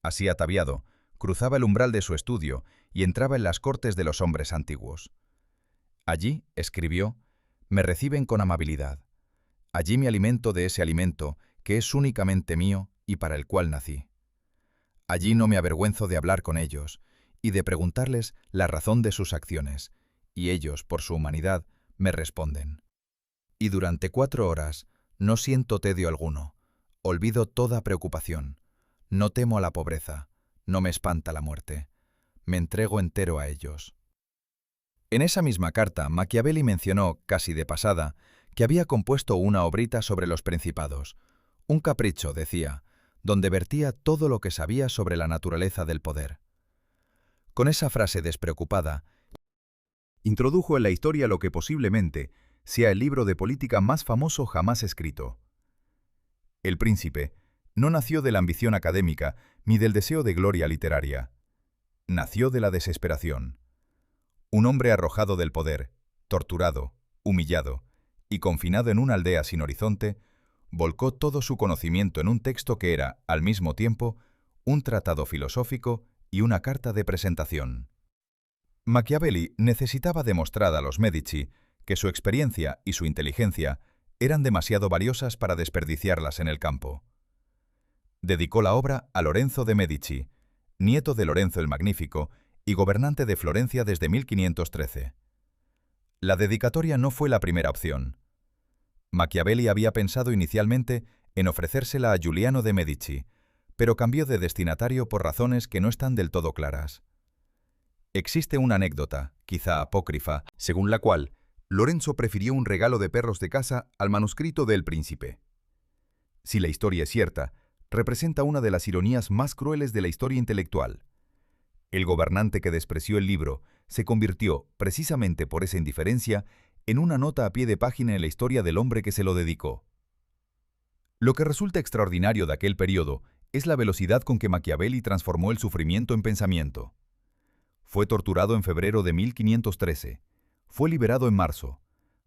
Así ataviado, cruzaba el umbral de su estudio y entraba en las cortes de los hombres antiguos. Allí, escribió, me reciben con amabilidad. Allí me alimento de ese alimento que es únicamente mío y para el cual nací. Allí no me avergüenzo de hablar con ellos y de preguntarles la razón de sus acciones, y ellos, por su humanidad, me responden. Y durante 4 horas no siento tedio alguno, olvido toda preocupación, no temo a la pobreza, no me espanta la muerte, me entrego entero a ellos. En esa misma carta, Machiavelli mencionó, casi de pasada, que había compuesto una obrita sobre los principados, un capricho, decía, donde vertía todo lo que sabía sobre la naturaleza del poder. Con esa frase despreocupada, introdujo en la historia lo que posiblemente sea el libro de política más famoso jamás escrito. El Príncipe no nació de la ambición académica ni del deseo de gloria literaria. Nació de la desesperación. Un hombre arrojado del poder, torturado, humillado y confinado en una aldea sin horizonte, volcó todo su conocimiento en un texto que era, al mismo tiempo, un tratado filosófico y una carta de presentación. Machiavelli necesitaba demostrar a los Médici que su experiencia y su inteligencia eran demasiado valiosas para desperdiciarlas en el campo. Dedicó la obra a Lorenzo de Médici, nieto de Lorenzo el Magnífico y gobernante de Florencia desde 1513. La dedicatoria no fue la primera opción. Machiavelli había pensado inicialmente en ofrecérsela a Giuliano de Medici, pero cambió de destinatario por razones que no están del todo claras. Existe una anécdota, quizá apócrifa, según la cual Lorenzo prefirió un regalo de perros de caza al manuscrito de El Príncipe. Si la historia es cierta, representa una de las ironías más crueles de la historia intelectual. El gobernante que despreció el libro se convirtió, precisamente por esa indiferencia, en una nota a pie de página en la historia del hombre que se lo dedicó. Lo que resulta extraordinario de aquel periodo es la velocidad con que Machiavelli transformó el sufrimiento en pensamiento. Fue torturado en febrero de 1513. Fue liberado en marzo.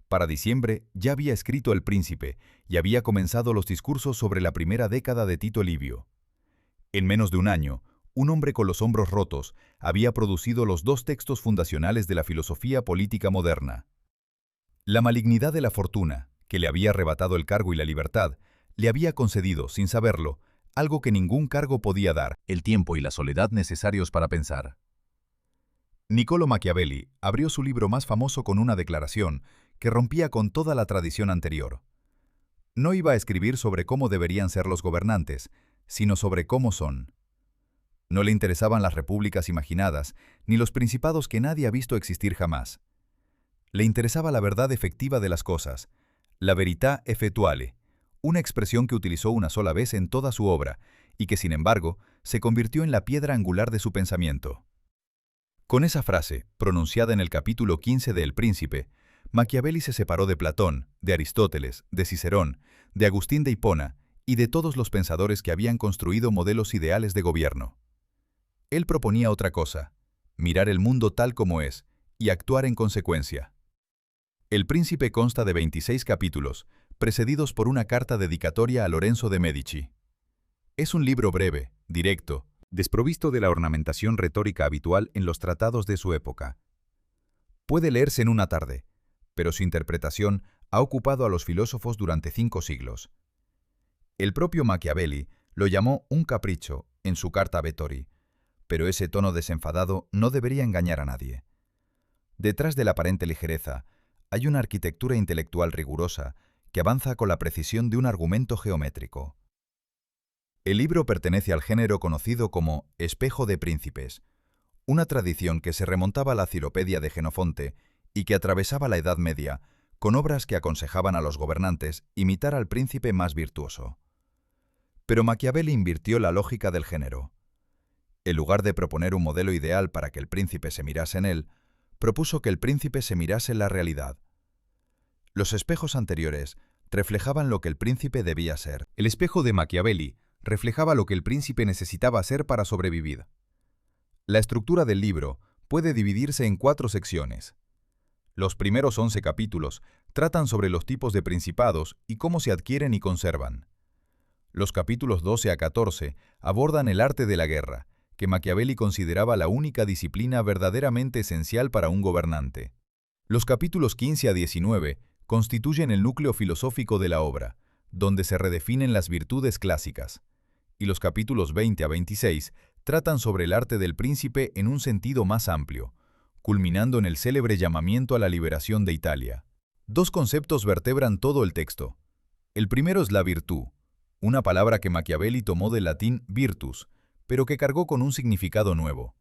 Para diciembre ya había escrito El Príncipe y había comenzado los discursos sobre la primera década de Tito Livio. En menos de un año, un hombre con los hombros rotos había producido los 2 textos fundacionales de la filosofía política moderna. La malignidad de la fortuna, que le había arrebatado el cargo y la libertad, le había concedido, sin saberlo, algo que ningún cargo podía dar: el tiempo y la soledad necesarios para pensar. Niccolò Machiavelli abrió su libro más famoso con una declaración que rompía con toda la tradición anterior. No iba a escribir sobre cómo deberían ser los gobernantes, sino sobre cómo son. No le interesaban las repúblicas imaginadas, ni los principados que nadie ha visto existir jamás. Le interesaba la verdad efectiva de las cosas, la verità effettuale, una expresión que utilizó una sola vez en toda su obra y que, sin embargo, se convirtió en la piedra angular de su pensamiento. Con esa frase, pronunciada en el capítulo 15 de El Príncipe, Machiavelli se separó de Platón, de Aristóteles, de Cicerón, de Agustín de Hipona y de todos los pensadores que habían construido modelos ideales de gobierno. Él proponía otra cosa: mirar el mundo tal como es y actuar en consecuencia. El Príncipe consta de 26 capítulos, precedidos por una carta dedicatoria a Lorenzo de Medici. Es un libro breve, directo, desprovisto de la ornamentación retórica habitual en los tratados de su época. Puede leerse en una tarde, pero su interpretación ha ocupado a los filósofos durante 5 siglos. El propio Machiavelli lo llamó un capricho en su carta a Vettori, pero ese tono desenfadado no debería engañar a nadie. Detrás de la aparente ligereza, hay una arquitectura intelectual rigurosa que avanza con la precisión de un argumento geométrico. El libro pertenece al género conocido como Espejo de Príncipes, una tradición que se remontaba a la Ciropedia de Jenofonte y que atravesaba la Edad Media, con obras que aconsejaban a los gobernantes imitar al príncipe más virtuoso. Pero Machiavelli invirtió la lógica del género. En lugar de proponer un modelo ideal para que el príncipe se mirase en él, propuso que el príncipe se mirase en la realidad. Los espejos anteriores reflejaban lo que el príncipe debía ser. El espejo de Machiavelli reflejaba lo que el príncipe necesitaba ser para sobrevivir. La estructura del libro puede dividirse en 4 secciones. Los primeros 11 capítulos tratan sobre los tipos de principados y cómo se adquieren y conservan. Los capítulos 12 a 14 abordan el arte de la guerra, que Machiavelli consideraba la única disciplina verdaderamente esencial para un gobernante. Los capítulos 15 a 19 constituyen el núcleo filosófico de la obra, donde se redefinen las virtudes clásicas, y los capítulos 20 a 26 tratan sobre el arte del príncipe en un sentido más amplio, culminando en el célebre llamamiento a la liberación de Italia. 2 conceptos vertebran todo el texto. El primero es la virtud, una palabra que Machiavelli tomó del latín virtus, pero que cargó con un significado nuevo.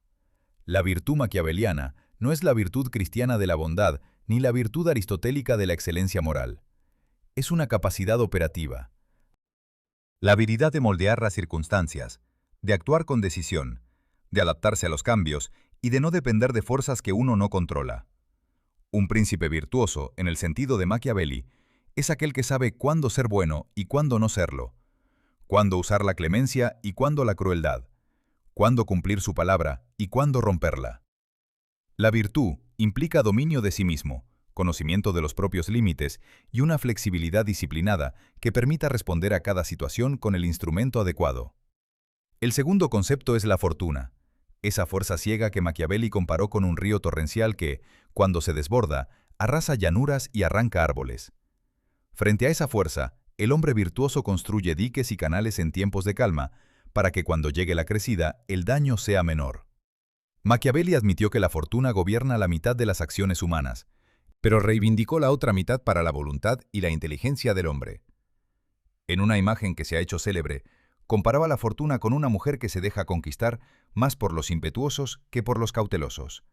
La virtud maquiaveliana no es la virtud cristiana de la bondad ni la virtud aristotélica de la excelencia moral. Es una capacidad operativa. La habilidad de moldear las circunstancias, de actuar con decisión, de adaptarse a los cambios y de no depender de fuerzas que uno no controla. Un príncipe virtuoso, en el sentido de Machiavelli, es aquel que sabe cuándo ser bueno y cuándo no serlo, cuándo usar la clemencia y cuándo la crueldad, cuándo cumplir su palabra y cuándo romperla. La virtud implica dominio de sí mismo, conocimiento de los propios límites y una flexibilidad disciplinada que permita responder a cada situación con el instrumento adecuado. El segundo concepto es la fortuna, esa fuerza ciega que Machiavelli comparó con un río torrencial que, cuando se desborda, arrasa llanuras y arranca árboles. Frente a esa fuerza, el hombre virtuoso construye diques y canales en tiempos de calma, para que cuando llegue la crecida, el daño sea menor. Machiavelli admitió que la fortuna gobierna la mitad de las acciones humanas, pero reivindicó la otra mitad para la voluntad y la inteligencia del hombre. En una imagen que se ha hecho célebre, comparaba la fortuna con una mujer que se deja conquistar más por los impetuosos que por los cautelosos.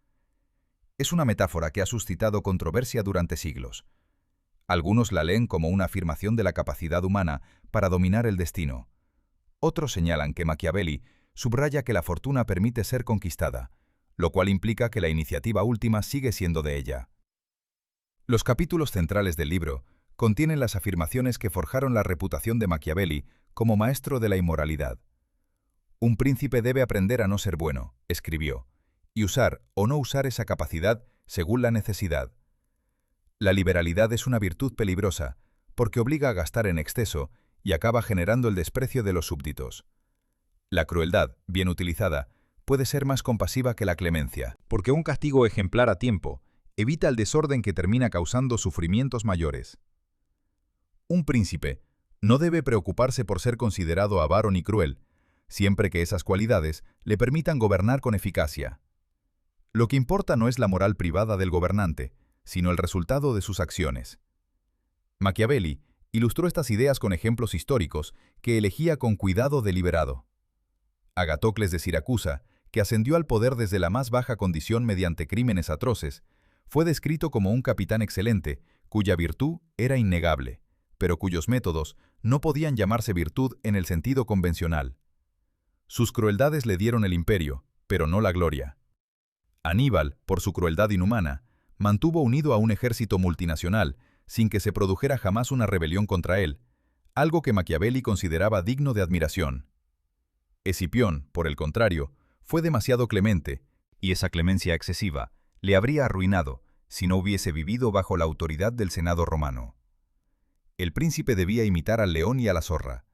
Es una metáfora que ha suscitado controversia durante siglos. Algunos la leen como una afirmación de la capacidad humana para dominar el destino. Otros señalan que Machiavelli subraya que la fortuna permite ser conquistada, lo cual implica que la iniciativa última sigue siendo de ella. Los capítulos centrales del libro contienen las afirmaciones que forjaron la reputación de Machiavelli como maestro de la inmoralidad. Un príncipe debe aprender a no ser bueno, escribió, y usar o no usar esa capacidad según la necesidad. La liberalidad es una virtud peligrosa, porque obliga a gastar en exceso y acaba generando el desprecio de los súbditos. La crueldad, bien utilizada, puede ser más compasiva que la clemencia, porque un castigo ejemplar a tiempo evita el desorden que termina causando sufrimientos mayores. Un príncipe no debe preocuparse por ser considerado avaro ni cruel, siempre que esas cualidades le permitan gobernar con eficacia. Lo que importa no es la moral privada del gobernante, sino el resultado de sus acciones. Machiavelli ilustró estas ideas con ejemplos históricos que elegía con cuidado deliberado. Agatocles de Siracusa, que ascendió al poder desde la más baja condición mediante crímenes atroces, Fue descrito como un capitán excelente, cuya virtud era innegable, pero cuyos métodos no podían llamarse virtud en el sentido convencional. Sus crueldades le dieron el imperio, pero no la gloria. Aníbal, por su crueldad inhumana, mantuvo unido a un ejército multinacional sin que se produjera jamás una rebelión contra él, algo que Machiavelli consideraba digno de admiración. Escipión, por el contrario, fue demasiado clemente, y esa clemencia excesiva le habría arruinado si no hubiese vivido bajo la autoridad del Senado romano. El príncipe debía imitar al león y a la zorra,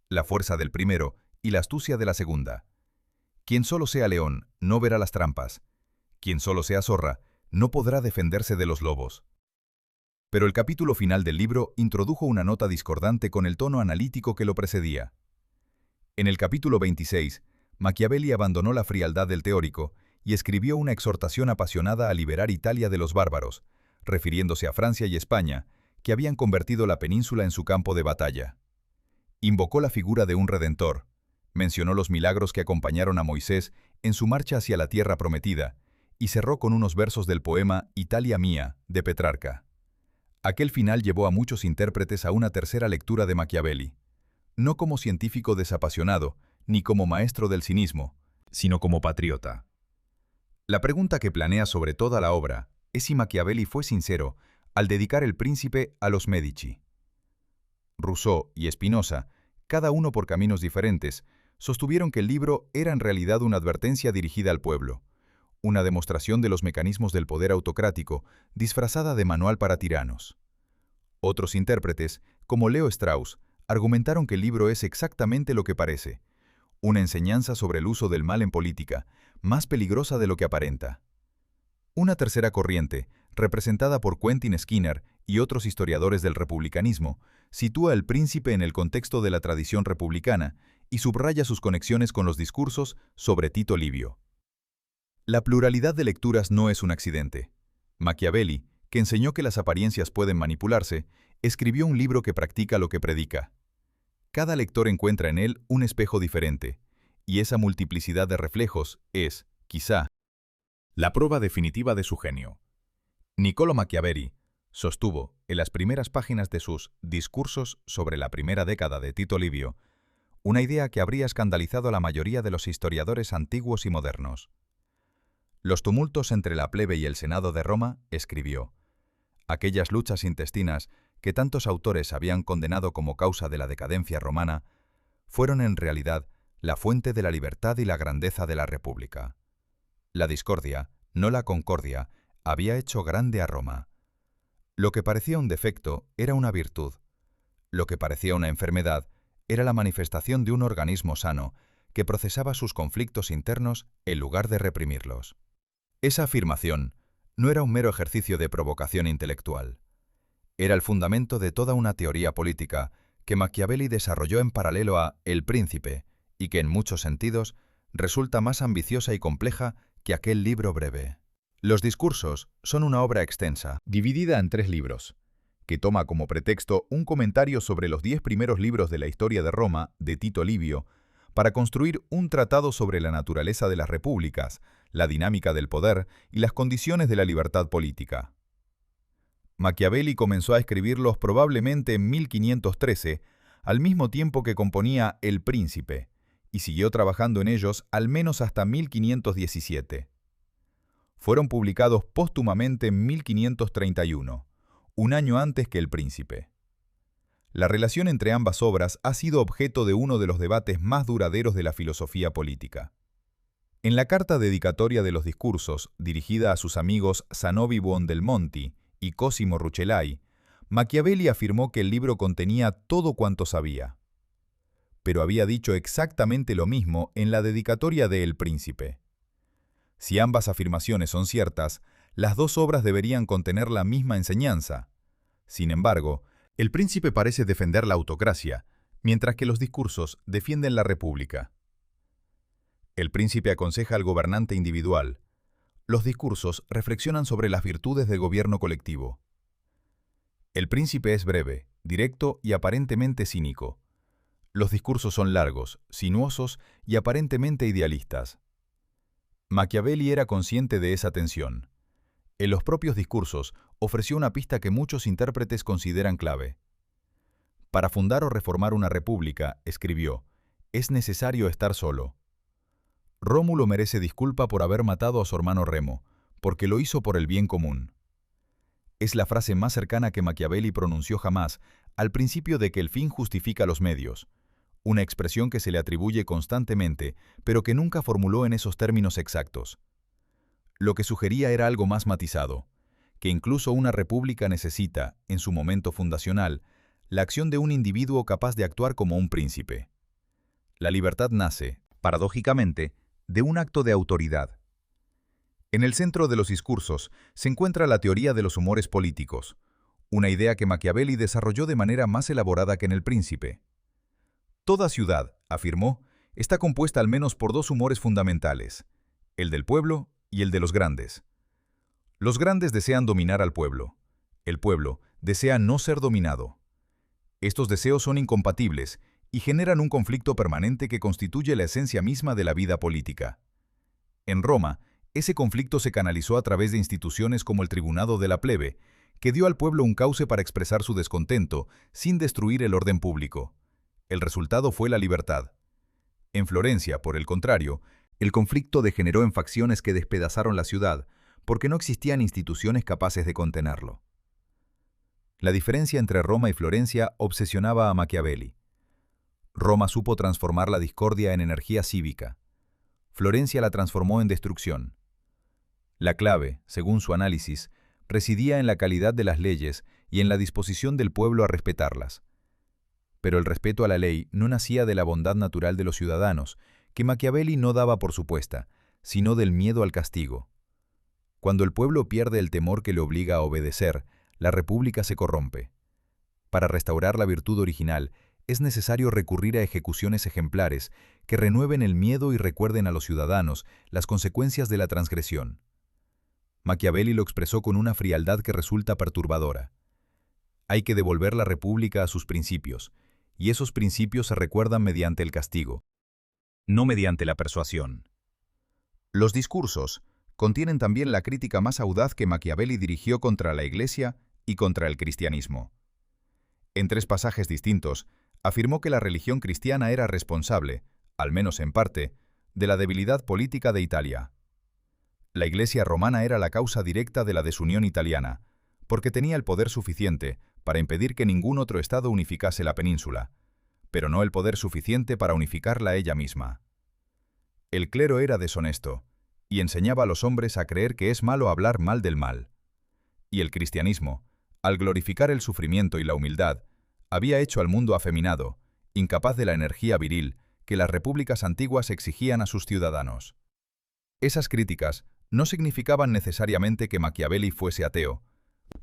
la fuerza del primero y la astucia de la segunda. Quien solo sea león no verá las trampas. Quien solo sea zorra no podrá defenderse de los lobos. Pero el capítulo final del libro introdujo una nota discordante con el tono analítico que lo precedía. En el capítulo 26, Machiavelli abandonó la frialdad del teórico y escribió una exhortación apasionada a liberar Italia de los bárbaros, refiriéndose a Francia y España, que habían convertido la península en su campo de batalla. Invocó la figura de un redentor, mencionó los milagros que acompañaron a Moisés en su marcha hacia la tierra prometida, y cerró con unos versos del poema Italia mía, de Petrarca. Aquel final llevó a muchos intérpretes a una tercera lectura de Machiavelli, no como científico desapasionado, ni como maestro del cinismo, sino como patriota. La pregunta que planea sobre toda la obra es si Machiavelli fue sincero al dedicar El Príncipe a los Medici. Rousseau y Spinoza, cada uno por caminos diferentes, sostuvieron que el libro era en realidad una advertencia dirigida al pueblo, una demostración de los mecanismos del poder autocrático disfrazada de manual para tiranos. Otros intérpretes, como Leo Strauss, argumentaron que el libro es exactamente lo que parece, una enseñanza sobre el uso del mal en política, más peligrosa de lo que aparenta. Una tercera corriente, representada por Quentin Skinner y otros historiadores del republicanismo, sitúa El Príncipe en el contexto de la tradición republicana y subraya sus conexiones con los discursos sobre Tito Livio. La pluralidad de lecturas no es un accidente. Machiavelli, que enseñó que las apariencias pueden manipularse, escribió un libro que practica lo que predica. Cada lector encuentra en él un espejo diferente, y esa multiplicidad de reflejos es, quizá, la prueba definitiva de su genio. Niccolò Machiavelli sostuvo, en las primeras páginas de sus Discursos sobre la primera década de Tito Livio, una idea que habría escandalizado a la mayoría de los historiadores antiguos y modernos. Los tumultos entre la plebe y el Senado de Roma, escribió, aquellas luchas intestinas que tantos autores habían condenado como causa de la decadencia romana, fueron en realidad la fuente de la libertad y la grandeza de la República. La discordia, no la concordia, había hecho grande a Roma. Lo que parecía un defecto era una virtud. Lo que parecía una enfermedad era la manifestación de un organismo sano que procesaba sus conflictos internos en lugar de reprimirlos. Esa afirmación no era un mero ejercicio de provocación intelectual. Era el fundamento de toda una teoría política que Machiavelli desarrolló en paralelo a El Príncipe y que en muchos sentidos resulta más ambiciosa y compleja que aquel libro breve. Los discursos son una obra extensa, dividida en 3 libros, que toma como pretexto un comentario sobre los 10 primeros libros de la historia de Roma de Tito Livio para construir un tratado sobre la naturaleza de las repúblicas, la dinámica del poder y las condiciones de la libertad política. Machiavelli comenzó a escribirlos probablemente en 1513, al mismo tiempo que componía El Príncipe, y siguió trabajando en ellos al menos hasta 1517. Fueron publicados póstumamente en 1531, un año antes que El Príncipe. La relación entre ambas obras ha sido objeto de uno de los debates más duraderos de la filosofía política. En la carta dedicatoria de los discursos, dirigida a sus amigos Zanobi Buondelmonti y Cosimo Rucellai, Machiavelli afirmó que el libro contenía todo cuanto sabía. Pero había dicho exactamente lo mismo en la dedicatoria de El Príncipe. Si ambas afirmaciones son ciertas, las dos obras deberían contener la misma enseñanza. Sin embargo, El Príncipe parece defender la autocracia, mientras que los discursos defienden la república. El Príncipe aconseja al gobernante individual. Los discursos reflexionan sobre las virtudes del gobierno colectivo. El Príncipe es breve, directo y aparentemente cínico. Los discursos son largos, sinuosos y aparentemente idealistas. Machiavelli era consciente de esa tensión. En los propios discursos, ofreció una pista que muchos intérpretes consideran clave. Para fundar o reformar una república, escribió, es necesario estar solo. Rómulo merece disculpa por haber matado a su hermano Remo, porque lo hizo por el bien común. Es la frase más cercana que Machiavelli pronunció jamás, al principio de que el fin justifica los medios, una expresión que se le atribuye constantemente, pero que nunca formuló en esos términos exactos. Lo que sugería era algo más matizado, que incluso una república necesita, en su momento fundacional, la acción de un individuo capaz de actuar como un príncipe. La libertad nace, paradójicamente, de un acto de autoridad. En el centro de los discursos se encuentra la teoría de los humores políticos, una idea que Machiavelli desarrolló de manera más elaborada que en El Príncipe. Toda ciudad, afirmó, está compuesta al menos por dos humores fundamentales, el del pueblo y el de los grandes. Los grandes desean dominar al pueblo. El pueblo desea no ser dominado. Estos deseos son incompatibles y generan un conflicto permanente que constituye la esencia misma de la vida política. En Roma, ese conflicto se canalizó a través de instituciones como el Tribunado de la Plebe, que dio al pueblo un cauce para expresar su descontento sin destruir el orden público. El resultado fue la libertad. En Florencia, por el contrario, el conflicto degeneró en facciones que despedazaron la ciudad, porque no existían instituciones capaces de contenerlo. La diferencia entre Roma y Florencia obsesionaba a Machiavelli. Roma supo transformar la discordia en energía cívica. Florencia la transformó en destrucción. La clave, según su análisis, residía en la calidad de las leyes y en la disposición del pueblo a respetarlas. Pero el respeto a la ley no nacía de la bondad natural de los ciudadanos, que Machiavelli no daba por supuesta, sino del miedo al castigo. Cuando el pueblo pierde el temor que le obliga a obedecer, la república se corrompe. Para restaurar la virtud original, es necesario recurrir a ejecuciones ejemplares que renueven el miedo y recuerden a los ciudadanos las consecuencias de la transgresión. Machiavelli lo expresó con una frialdad que resulta perturbadora. Hay que devolver la república a sus principios, y esos principios se recuerdan mediante el castigo, no mediante la persuasión. Los discursos contienen también la crítica más audaz que Machiavelli dirigió contra la Iglesia y contra el cristianismo. En 3 pasajes distintos, afirmó que la religión cristiana era responsable, al menos en parte, de la debilidad política de Italia. La Iglesia romana era la causa directa de la desunión italiana, porque tenía el poder suficiente para impedir que ningún otro estado unificase la península, pero no el poder suficiente para unificarla ella misma. El clero era deshonesto, y enseñaba a los hombres a creer que es malo hablar mal del mal. Y el cristianismo, al glorificar el sufrimiento y la humildad, había hecho al mundo afeminado, incapaz de la energía viril que las repúblicas antiguas exigían a sus ciudadanos. Esas críticas no significaban necesariamente que Machiavelli fuese ateo,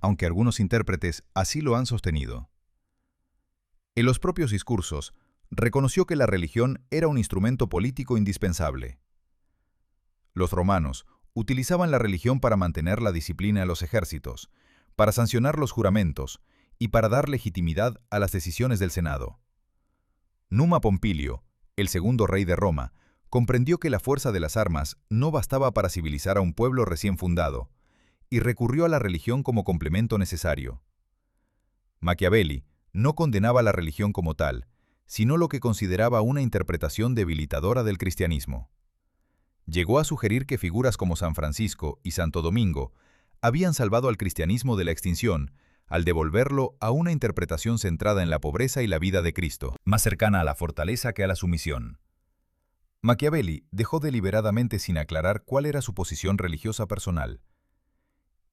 aunque algunos intérpretes así lo han sostenido. En los propios discursos, reconoció que la religión era un instrumento político indispensable. Los romanos utilizaban la religión para mantener la disciplina en los ejércitos, para sancionar los juramentos y para dar legitimidad a las decisiones del Senado. Numa Pompilio, el segundo rey de Roma, comprendió que la fuerza de las armas no bastaba para civilizar a un pueblo recién fundado, y recurrió a la religión como complemento necesario. Machiavelli no condenaba la religión como tal, sino lo que consideraba una interpretación debilitadora del cristianismo. Llegó a sugerir que figuras como San Francisco y Santo Domingo habían salvado al cristianismo de la extinción al devolverlo a una interpretación centrada en la pobreza y la vida de Cristo, más cercana a la fortaleza que a la sumisión. Machiavelli dejó deliberadamente sin aclarar cuál era su posición religiosa personal.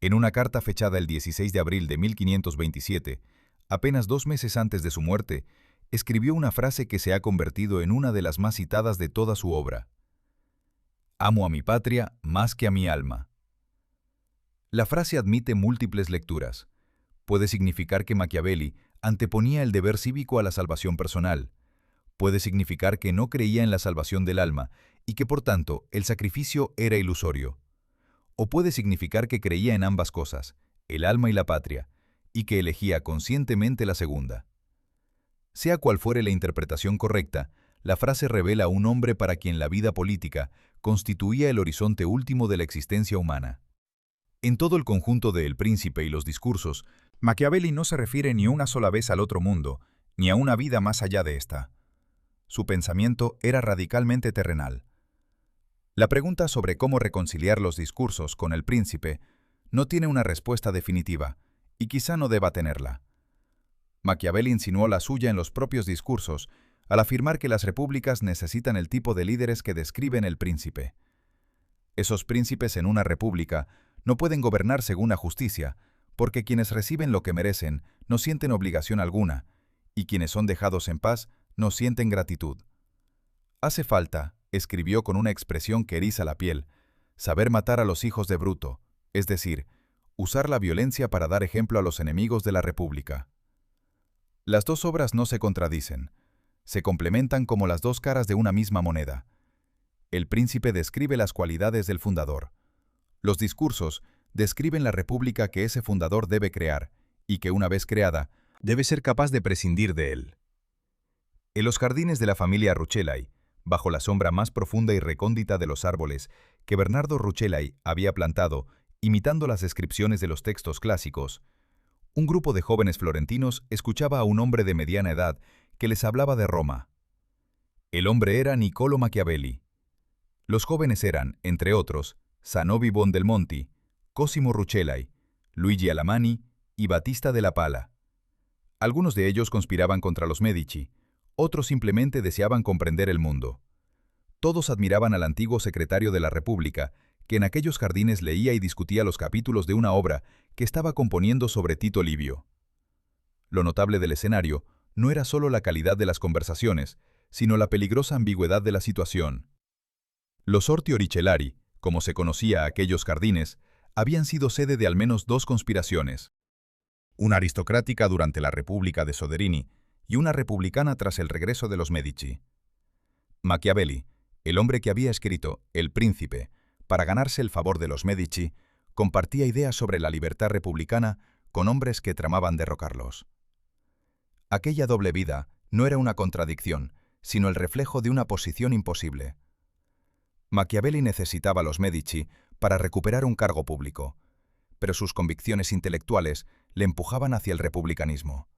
En una carta fechada el 16 de abril de 1527, apenas 2 meses antes de su muerte, escribió una frase que se ha convertido en una de las más citadas de toda su obra. «Amo a mi patria más que a mi alma». La frase admite múltiples lecturas. Puede significar que Machiavelli anteponía el deber cívico a la salvación personal. Puede significar que no creía en la salvación del alma y que, por tanto, el sacrificio era ilusorio. O puede significar que creía en ambas cosas, el alma y la patria, y que elegía conscientemente la segunda. Sea cual fuere la interpretación correcta, la frase revela a un hombre para quien la vida política constituía el horizonte último de la existencia humana. En todo el conjunto de El Príncipe y los discursos, Machiavelli no se refiere ni una sola vez al otro mundo, ni a una vida más allá de esta. Su pensamiento era radicalmente terrenal. La pregunta sobre cómo reconciliar los discursos con El Príncipe no tiene una respuesta definitiva, y quizá no deba tenerla. Machiavelli insinuó la suya en los propios discursos, al afirmar que las repúblicas necesitan el tipo de líderes que describen El Príncipe. Esos príncipes en una república no pueden gobernar según la justicia, porque quienes reciben lo que merecen no sienten obligación alguna, y quienes son dejados en paz no sienten gratitud. Hace falta, escribió con una expresión que eriza la piel, saber matar a los hijos de Bruto, es decir, usar la violencia para dar ejemplo a los enemigos de la república. Las dos obras no se contradicen, se complementan como las dos caras de una misma moneda. El Príncipe describe las cualidades del fundador. Los discursos describen la república que ese fundador debe crear, y que una vez creada, debe ser capaz de prescindir de él. En los jardines de la familia Rucellai, bajo la sombra más profunda y recóndita de los árboles que Bernardo Rucellai había plantado, imitando las descripciones de los textos clásicos, un grupo de jóvenes florentinos escuchaba a un hombre de mediana edad que les hablaba de Roma. El hombre era Niccolò Machiavelli. Los jóvenes eran, entre otros, Zanobi Buondelmonti, Cosimo Rucellai, Luigi Alamanni y Battista della Pala. Algunos de ellos conspiraban contra los Medici, otros simplemente deseaban comprender el mundo. Todos admiraban al antiguo secretario de la República, que en aquellos jardines leía y discutía los capítulos de una obra que estaba componiendo sobre Tito Livio. Lo notable del escenario no era solo la calidad de las conversaciones, sino la peligrosa ambigüedad de la situación. Los Orti Oricellari, como se conocía a aquellos jardines, habían sido sede de al menos dos conspiraciones. Una aristocrática durante la República de Soderini y una republicana tras el regreso de los Medici. Machiavelli, el hombre que había escrito El Príncipe, para ganarse el favor de los Medici, compartía ideas sobre la libertad republicana con hombres que tramaban derrocarlos. Aquella doble vida no era una contradicción, sino el reflejo de una posición imposible. Machiavelli necesitaba a los Medici para recuperar un cargo público, pero sus convicciones intelectuales le empujaban hacia el republicanismo.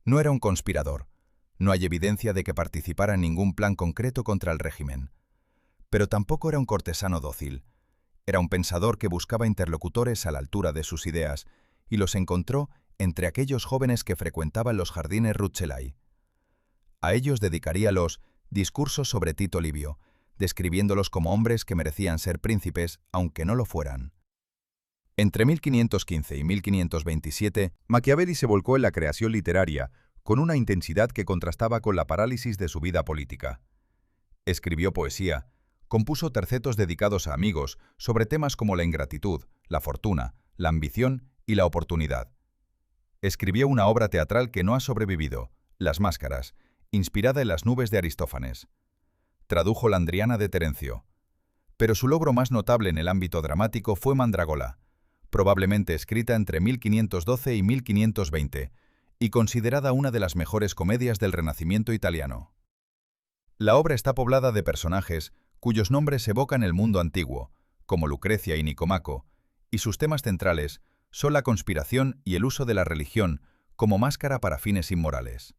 No era un conspirador, no hay evidencia de que participara en ningún plan concreto contra el régimen. Pero tampoco era un cortesano dócil. Era un pensador que buscaba interlocutores a la altura de sus ideas y los encontró entre aquellos jóvenes que frecuentaban los jardines Rucellai. A ellos dedicaría los discursos sobre Tito Livio, describiéndolos como hombres que merecían ser príncipes, aunque no lo fueran. Entre 1515 y 1527, Machiavelli se volcó en la creación literaria, con una intensidad que contrastaba con la parálisis de su vida política. Escribió poesía, compuso tercetos dedicados a amigos sobre temas como la ingratitud, la fortuna, la ambición y la oportunidad. Escribió una obra teatral que no ha sobrevivido, Las Máscaras, inspirada en las nubes de Aristófanes. Tradujo la Andriana de Terencio. Pero su logro más notable en el ámbito dramático fue Mandragola, probablemente escrita entre 1512 y 1520, y considerada una de las mejores comedias del Renacimiento italiano. La obra está poblada de personajes cuyos nombres evocan el mundo antiguo, como Lucrecia y Nicomaco, y sus temas centrales son la conspiración y el uso de la religión como máscara para fines inmorales.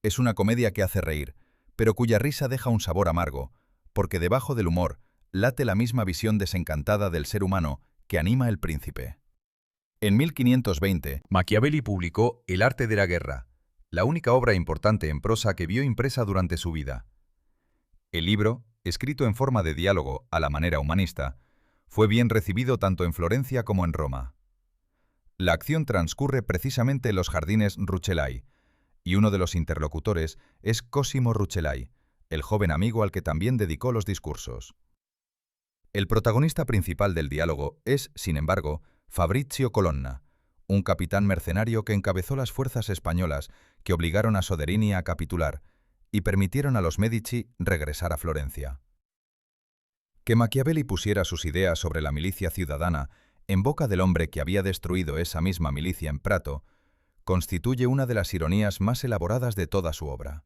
Es una comedia que hace reír, pero cuya risa deja un sabor amargo, porque debajo del humor late la misma visión desencantada del ser humano que anima El Príncipe. En 1520, Machiavelli publicó El arte de la guerra, la única obra importante en prosa que vio impresa durante su vida. El libro, escrito en forma de diálogo a la manera humanista, fue bien recibido tanto en Florencia como en Roma. La acción transcurre precisamente en los jardines Rucellai, y uno de los interlocutores es Cosimo Rucellai, el joven amigo al que también dedicó los discursos. El protagonista principal del diálogo es, sin embargo, Fabrizio Colonna, un capitán mercenario que encabezó las fuerzas españolas que obligaron a Soderini a capitular y permitieron a los Medici regresar a Florencia. Que Machiavelli pusiera sus ideas sobre la milicia ciudadana en boca del hombre que había destruido esa misma milicia en Prato, constituye una de las ironías más elaboradas de toda su obra.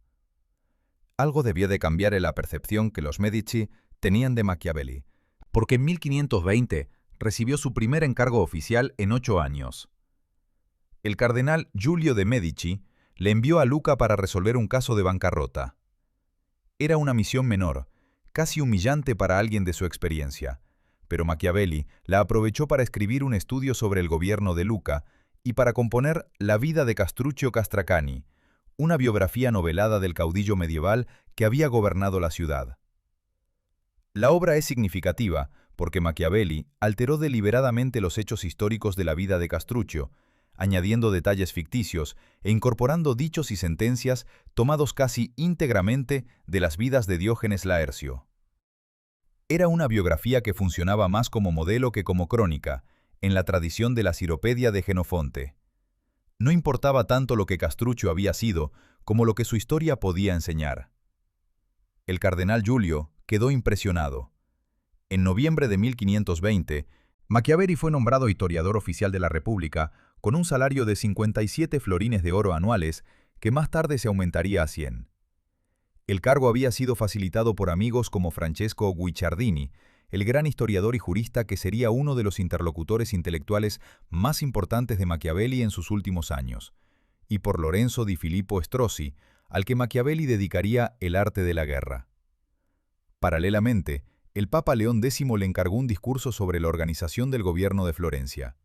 Algo debió de cambiar en la percepción que los Medici tenían de Machiavelli, porque en 1520 recibió su primer encargo oficial en 8 años. El cardenal Giulio de Medici le envió a Lucca para resolver un caso de bancarrota. Era una misión menor, casi humillante para alguien de su experiencia, pero Machiavelli la aprovechó para escribir un estudio sobre el gobierno de Lucca y para componer La vida de Castruccio Castracani, una biografía novelada del caudillo medieval que había gobernado la ciudad. La obra es significativa porque Machiavelli alteró deliberadamente los hechos históricos de la vida de Castruccio, añadiendo detalles ficticios e incorporando dichos y sentencias tomados casi íntegramente de las vidas de Diógenes Laercio. Era una biografía que funcionaba más como modelo que como crónica, en la tradición de la Ciropedia de Genofonte. No importaba tanto lo que Castruccio había sido, como lo que su historia podía enseñar. El cardenal Giulio quedó impresionado. En noviembre de 1520, Machiavelli fue nombrado historiador oficial de la República con un salario de 57 florines de oro anuales, que más tarde se aumentaría a 100. El cargo había sido facilitado por amigos como Francesco Guicciardini, el gran historiador y jurista que sería uno de los interlocutores intelectuales más importantes de Machiavelli en sus últimos años, y por Lorenzo di Filippo Strozzi, al que Machiavelli dedicaría El arte de la guerra. Paralelamente, el Papa León X le encargó un discurso sobre la organización del gobierno de Florencia.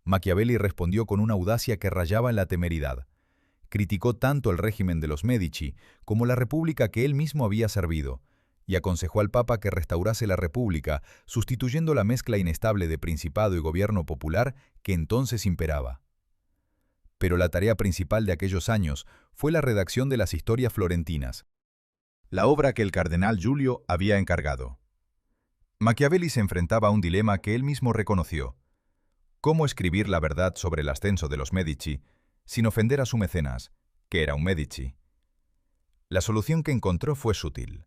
Machiavelli respondió con una audacia que rayaba en la temeridad. Criticó tanto el régimen de los Medici como la república que él mismo había servido, y aconsejó al Papa que restaurase la república, sustituyendo la mezcla inestable de principado y gobierno popular que entonces imperaba. Pero la tarea principal de aquellos años fue la redacción de las historias florentinas, la obra que el cardenal Giulio había encargado. Machiavelli se enfrentaba a un dilema que él mismo reconoció: ¿cómo escribir la verdad sobre el ascenso de los Medici sin ofender a su mecenas, que era un Medici? La solución que encontró fue sutil.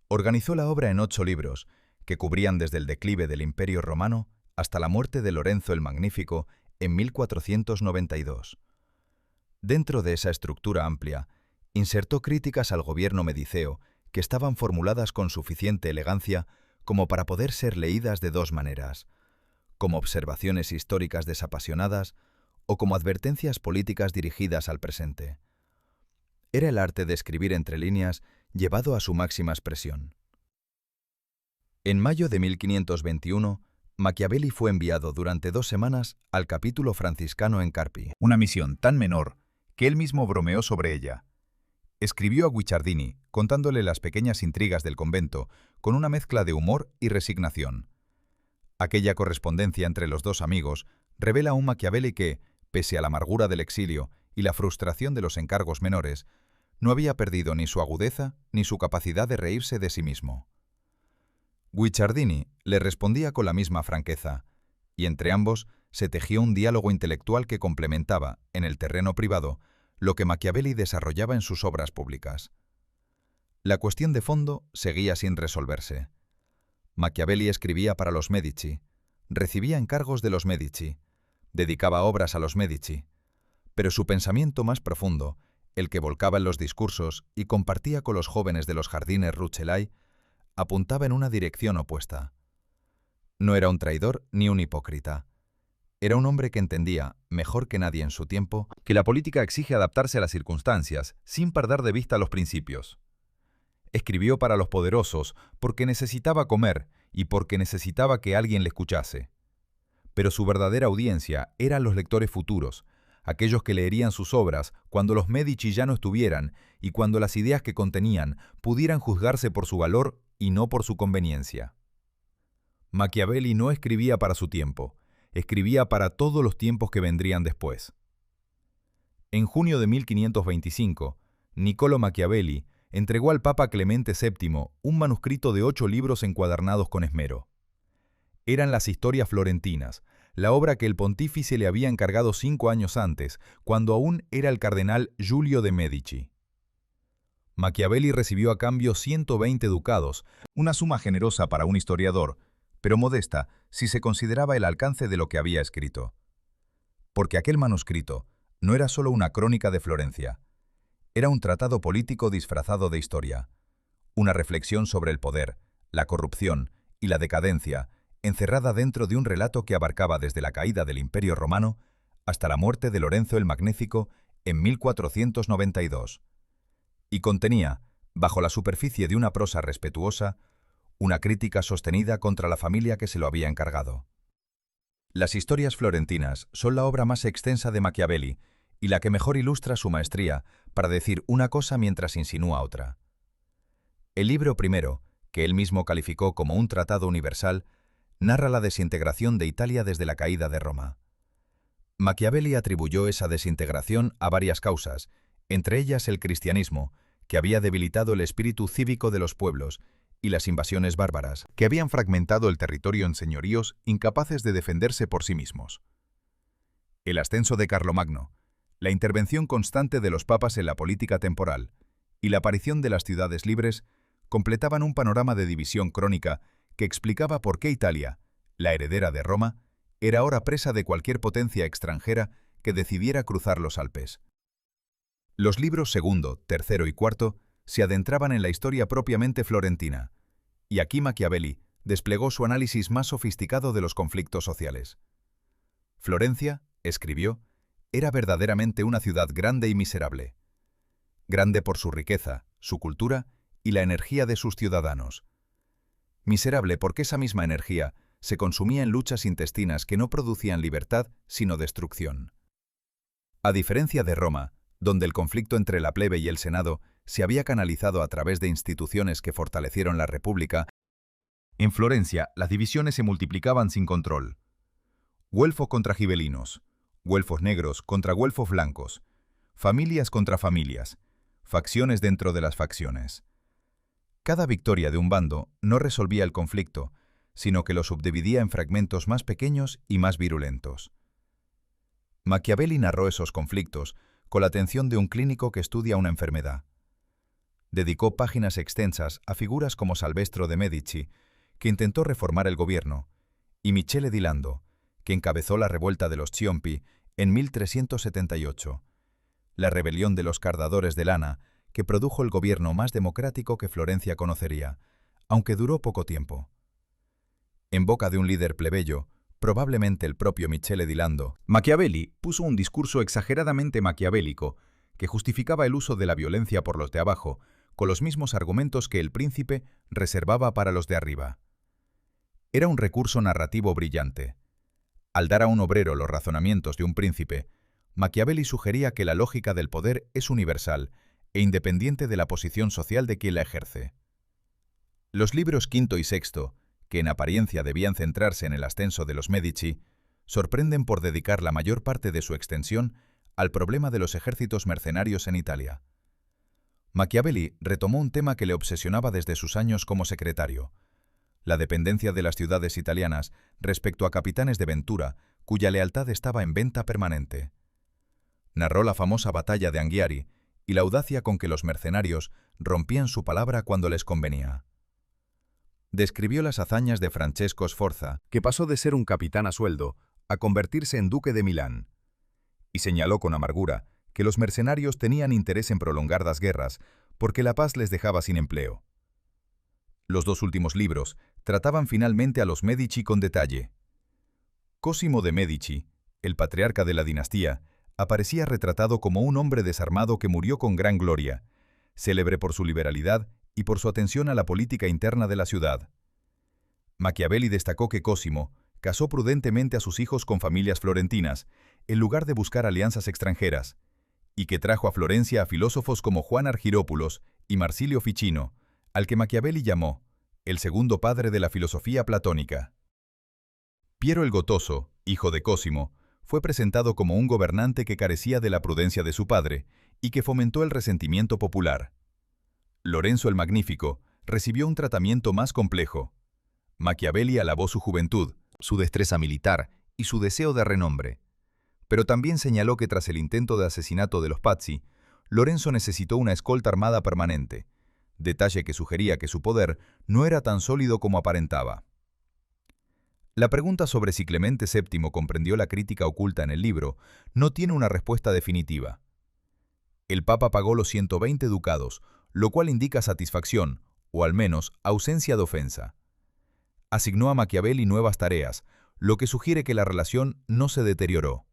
Organizó la obra en 8 libros, que cubrían desde el declive del Imperio Romano hasta la muerte de Lorenzo el Magnífico en 1492. Dentro de esa estructura amplia, insertó críticas al gobierno mediceo que estaban formuladas con suficiente elegancia como para poder ser leídas de 2 maneras: como observaciones históricas desapasionadas o como advertencias políticas dirigidas al presente. Era el arte de escribir entre líneas llevado a su máxima expresión. En mayo de 1521, Machiavelli fue enviado durante 2 semanas al capítulo franciscano en Carpi, una misión tan menor que él mismo bromeó sobre ella. Escribió a Guicciardini, contándole las pequeñas intrigas del convento, con una mezcla de humor y resignación. Aquella correspondencia entre los 2 amigos revela a un Machiavelli que, pese a la amargura del exilio y la frustración de los encargos menores, no había perdido ni su agudeza ni su capacidad de reírse de sí mismo. Guicciardini le respondía con la misma franqueza, y entre ambos se tejió un diálogo intelectual que complementaba, en el terreno privado, lo que Machiavelli desarrollaba en sus obras públicas. La cuestión de fondo seguía sin resolverse. Machiavelli escribía para los Medici, recibía encargos de los Medici, dedicaba obras a los Medici, pero su pensamiento más profundo, el que volcaba en los discursos y compartía con los jóvenes de los jardines Rucellai, apuntaba en una dirección opuesta. No era un traidor ni un hipócrita. Era un hombre que entendía, mejor que nadie en su tiempo, que la política exige adaptarse a las circunstancias sin perder de vista los principios. Escribió para los poderosos porque necesitaba comer y porque necesitaba que alguien le escuchase. Pero su verdadera audiencia eran los lectores futuros, aquellos que leerían sus obras cuando los Medici ya no estuvieran y cuando las ideas que contenían pudieran juzgarse por su valor y no por su conveniencia. Machiavelli no escribía para su tiempo, escribía para todos los tiempos que vendrían después. En junio de 1525, Niccolò Machiavelli entregó al Papa Clemente VII un manuscrito de 8 libros encuadernados con esmero. Eran las historias florentinas, la obra que el pontífice le había encargado 5 años antes, cuando aún era el cardenal Giulio de Medici. Machiavelli recibió a cambio 120 ducados, una suma generosa para un historiador, pero modesta si se consideraba el alcance de lo que había escrito. Porque aquel manuscrito no era solo una crónica de Florencia, era un tratado político disfrazado de historia, una reflexión sobre el poder, la corrupción y la decadencia encerrada dentro de un relato que abarcaba desde la caída del Imperio Romano hasta la muerte de Lorenzo el Magnífico en 1492, y contenía, bajo la superficie de una prosa respetuosa, una crítica sostenida contra la familia que se lo había encargado. Las historias florentinas son la obra más extensa de Machiavelli y la que mejor ilustra su maestría para decir una cosa mientras insinúa otra. El libro primero, que él mismo calificó como un tratado universal, narra la desintegración de Italia desde la caída de Roma. Machiavelli atribuyó esa desintegración a varias causas, entre ellas el cristianismo, que había debilitado el espíritu cívico de los pueblos, y las invasiones bárbaras, que habían fragmentado el territorio en señoríos incapaces de defenderse por sí mismos. El ascenso de Carlomagno, la intervención constante de los papas en la política temporal y la aparición de las ciudades libres completaban un panorama de división crónica que explicaba por qué Italia, la heredera de Roma, era ahora presa de cualquier potencia extranjera que decidiera cruzar los Alpes. Los libros segundo, tercero y cuarto se adentraban en la historia propiamente florentina, y aquí Machiavelli desplegó su análisis más sofisticado de los conflictos sociales. Florencia, escribió, era verdaderamente una ciudad grande y miserable. Grande por su riqueza, su cultura y la energía de sus ciudadanos. Miserable porque esa misma energía se consumía en luchas intestinas que no producían libertad, sino destrucción. A diferencia de Roma, donde el conflicto entre la plebe y el Senado se había canalizado a través de instituciones que fortalecieron la República, en Florencia las divisiones se multiplicaban sin control. Güelfos contra gibelinos, güelfos negros contra güelfos blancos, familias contra familias, facciones dentro de las facciones. Cada victoria de un bando no resolvía el conflicto, sino que lo subdividía en fragmentos más pequeños y más virulentos. Machiavelli narró esos conflictos con la atención de un clínico que estudia una enfermedad. Dedicó páginas extensas a figuras como Salvestro de Medici, que intentó reformar el gobierno, y Michele di Lando, que encabezó la revuelta de los Ciompi en 1378, la rebelión de los cardadores de lana, que produjo el gobierno más democrático que Florencia conocería, aunque duró poco tiempo. En boca de un líder plebeyo, probablemente el propio Michele di Lando, Machiavelli puso un discurso exageradamente maquiavélico que justificaba el uso de la violencia por los de abajo, con los mismos argumentos que el príncipe reservaba para los de arriba. Era un recurso narrativo brillante. Al dar a un obrero los razonamientos de un príncipe, Machiavelli sugería que la lógica del poder es universal e independiente de la posición social de quien la ejerce. Los libros quinto y sexto, que en apariencia debían centrarse en el ascenso de los Medici, sorprenden por dedicar la mayor parte de su extensión al problema de los ejércitos mercenarios en Italia. Machiavelli retomó un tema que le obsesionaba desde sus años como secretario: la dependencia de las ciudades italianas respecto a capitanes de ventura cuya lealtad estaba en venta permanente. Narró la famosa batalla de Anghiari y la audacia con que los mercenarios rompían su palabra cuando les convenía. Describió las hazañas de Francesco Sforza, que pasó de ser un capitán a sueldo a convertirse en duque de Milán, y señaló con amargura que los mercenarios tenían interés en prolongar las guerras porque la paz les dejaba sin empleo. Los dos últimos libros trataban finalmente a los Medici con detalle. Cosimo de Medici, el patriarca de la dinastía, aparecía retratado como un hombre desarmado que murió con gran gloria, célebre por su liberalidad y por su atención a la política interna de la ciudad. Machiavelli destacó que Cosimo casó prudentemente a sus hijos con familias florentinas, en lugar de buscar alianzas extranjeras, y que trajo a Florencia a filósofos como Juan Argirópulos y Marsilio Ficino, al que Machiavelli llamó el segundo padre de la filosofía platónica. Piero el Gotoso, hijo de Cosimo, fue presentado como un gobernante que carecía de la prudencia de su padre y que fomentó el resentimiento popular. Lorenzo el Magnífico recibió un tratamiento más complejo. Machiavelli alabó su juventud, su destreza militar y su deseo de renombre. Pero también señaló que tras el intento de asesinato de los Pazzi, Lorenzo necesitó una escolta armada permanente, detalle que sugería que su poder no era tan sólido como aparentaba. La pregunta sobre si Clemente VII comprendió la crítica oculta en el libro no tiene una respuesta definitiva. El Papa pagó los 120 ducados, lo cual indica satisfacción, o al menos ausencia de ofensa. Asignó a Machiavelli nuevas tareas, lo que sugiere que la relación no se deterioró.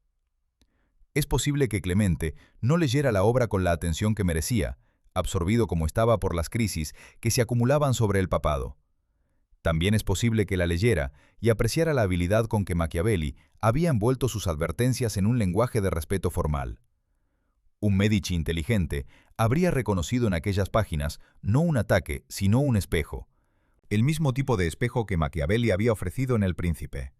Es posible que Clemente no leyera la obra con la atención que merecía, absorbido como estaba por las crisis que se acumulaban sobre el papado. También es posible que la leyera y apreciara la habilidad con que Machiavelli había envuelto sus advertencias en un lenguaje de respeto formal. Un Medici inteligente habría reconocido en aquellas páginas no un ataque, sino un espejo, el mismo tipo de espejo que Machiavelli había ofrecido en El Príncipe.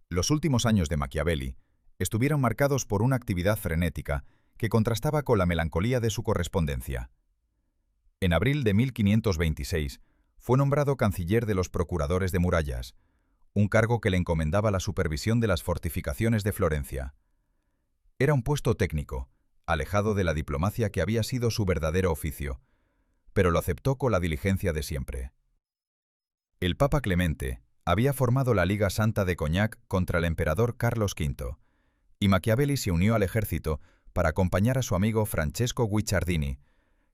Los últimos años de Machiavelli estuvieron marcados por una actividad frenética que contrastaba con la melancolía de su correspondencia. En abril de 1526 fue nombrado canciller de los procuradores de murallas, un cargo que le encomendaba la supervisión de las fortificaciones de Florencia. Era un puesto técnico, alejado de la diplomacia que había sido su verdadero oficio, pero lo aceptó con la diligencia de siempre. El Papa Clemente había formado la Liga Santa de Cognac contra el emperador Carlos V, y Machiavelli se unió al ejército para acompañar a su amigo Francesco Guicciardini,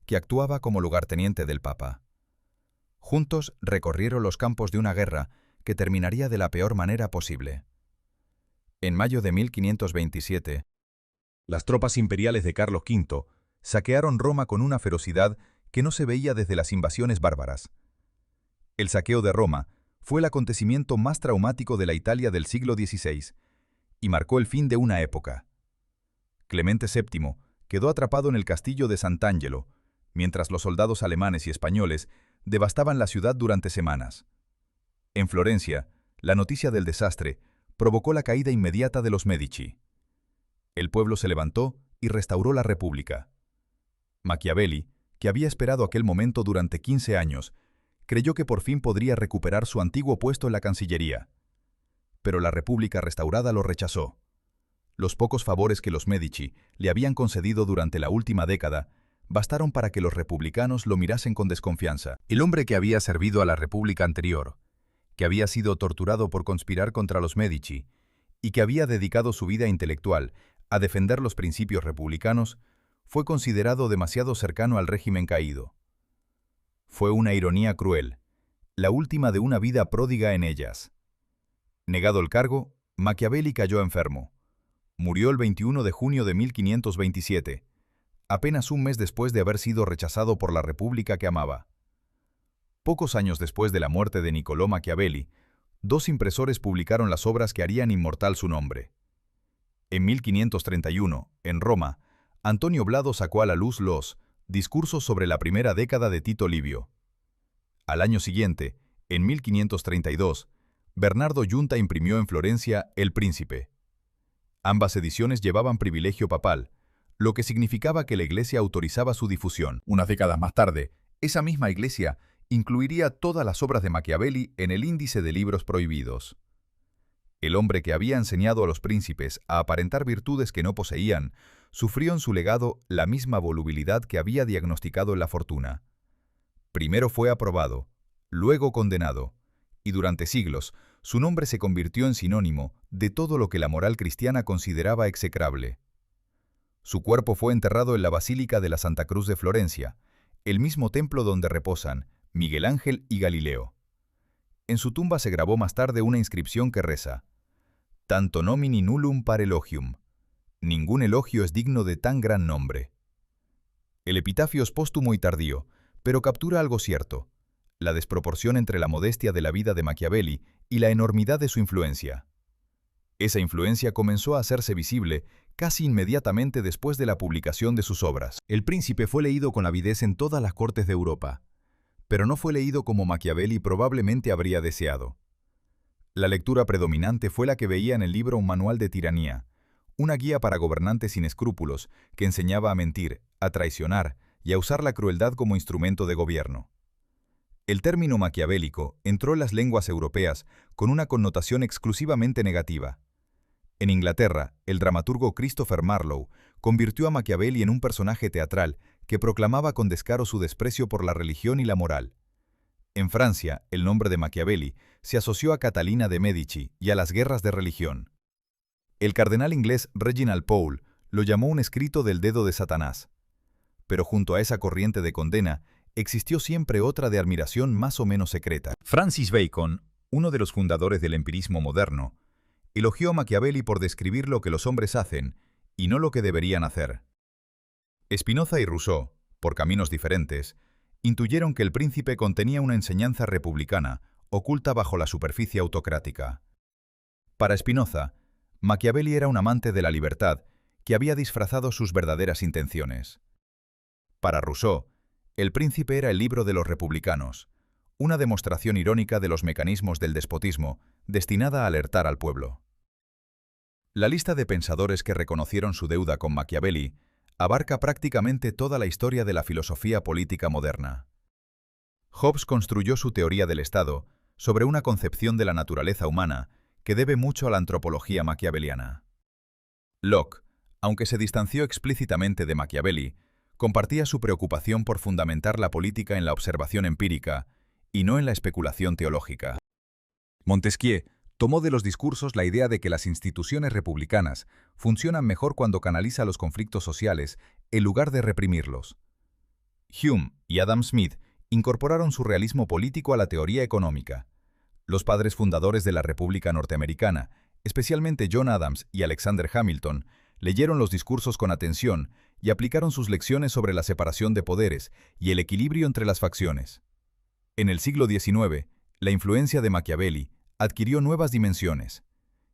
que actuaba como lugarteniente del Papa. Juntos recorrieron los campos de una guerra que terminaría de la peor manera posible. En mayo de 1527, las tropas imperiales de Carlos V saquearon Roma con una ferocidad que no se veía desde las invasiones bárbaras. El saqueo de Roma fue el acontecimiento más traumático de la Italia del siglo XVI y marcó el fin de una época. Clemente VII quedó atrapado en el castillo de Sant'Angelo, mientras los soldados alemanes y españoles devastaban la ciudad durante semanas. En Florencia, la noticia del desastre provocó la caída inmediata de los Medici. El pueblo se levantó y restauró la República. Machiavelli, que había esperado aquel momento durante 15 años, creyó que por fin podría recuperar su antiguo puesto en la Cancillería. Pero la República restaurada lo rechazó. Los pocos favores que los Medici le habían concedido durante la última década bastaron para que los republicanos lo mirasen con desconfianza. El hombre que había servido a la República anterior, que había sido torturado por conspirar contra los Medici y que había dedicado su vida intelectual a defender los principios republicanos, fue considerado demasiado cercano al régimen caído. Fue una ironía cruel, la última de una vida pródiga en ellas. Negado el cargo, Machiavelli cayó enfermo. Murió el 21 de junio de 1527, apenas un mes después de haber sido rechazado por la República que amaba. Pocos años después de la muerte de Niccolò Machiavelli, dos impresores publicaron las obras que harían inmortal su nombre. En 1531, en Roma, Antonio Blado sacó a la luz los Discursos sobre la primera década de Tito Livio. Al año siguiente, en 1532, Bernardo Yunta imprimió en Florencia El Príncipe. Ambas ediciones llevaban privilegio papal, lo que significaba que la Iglesia autorizaba su difusión. Unas décadas más tarde, esa misma Iglesia incluiría todas las obras de Machiavelli en el índice de libros prohibidos. El hombre que había enseñado a los príncipes a aparentar virtudes que no poseían, sufrió en su legado la misma volubilidad que había diagnosticado en la fortuna. Primero fue aprobado, luego condenado, y durante siglos su nombre se convirtió en sinónimo de todo lo que la moral cristiana consideraba execrable. Su cuerpo fue enterrado en la Basílica de la Santa Cruz de Florencia, el mismo templo donde reposan Miguel Ángel y Galileo. En su tumba se grabó más tarde una inscripción que reza: Tanto nomini nullum par elogium. Ningún elogio es digno de tan gran nombre. El epitafio es póstumo y tardío, pero captura algo cierto: la desproporción entre la modestia de la vida de Machiavelli y la enormidad de su influencia. Esa influencia comenzó a hacerse visible casi inmediatamente después de la publicación de sus obras. El Príncipe fue leído con avidez en todas las cortes de Europa, pero no fue leído como Machiavelli probablemente habría deseado. La lectura predominante fue la que veía en el libro un manual de tiranía, una guía para gobernantes sin escrúpulos que enseñaba a mentir, a traicionar y a usar la crueldad como instrumento de gobierno. El término maquiavélico entró en las lenguas europeas con una connotación exclusivamente negativa. En Inglaterra, el dramaturgo Christopher Marlowe convirtió a Machiavelli en un personaje teatral que proclamaba con descaro su desprecio por la religión y la moral. En Francia, el nombre de Machiavelli se asoció a Catalina de Medici y a las guerras de religión. El cardenal inglés Reginald Pole lo llamó un escrito del dedo de Satanás. Pero junto a esa corriente de condena, existió siempre otra de admiración más o menos secreta. Francis Bacon, uno de los fundadores del empirismo moderno, elogió a Machiavelli por describir lo que los hombres hacen y no lo que deberían hacer. Spinoza y Rousseau, por caminos diferentes, intuyeron que El Príncipe contenía una enseñanza republicana, oculta bajo la superficie autocrática. Para Spinoza, Machiavelli era un amante de la libertad que había disfrazado sus verdaderas intenciones. Para Rousseau, El Príncipe era el libro de los republicanos, una demostración irónica de los mecanismos del despotismo, destinada a alertar al pueblo. La lista de pensadores que reconocieron su deuda con Machiavelli abarca prácticamente toda la historia de la filosofía política moderna. Hobbes construyó su teoría del Estado sobre una concepción de la naturaleza humana que debe mucho a la antropología maquiaveliana. Locke, aunque se distanció explícitamente de Machiavelli, compartía su preocupación por fundamentar la política en la observación empírica y no en la especulación teológica. Montesquieu tomó de los discursos la idea de que las instituciones republicanas funcionan mejor cuando canaliza los conflictos sociales en lugar de reprimirlos. Hume y Adam Smith incorporaron su realismo político a la teoría económica. Los padres fundadores de la República Norteamericana, especialmente John Adams y Alexander Hamilton, leyeron los discursos con atención y aplicaron sus lecciones sobre la separación de poderes y el equilibrio entre las facciones. En el siglo XIX, la influencia de Machiavelli adquirió nuevas dimensiones.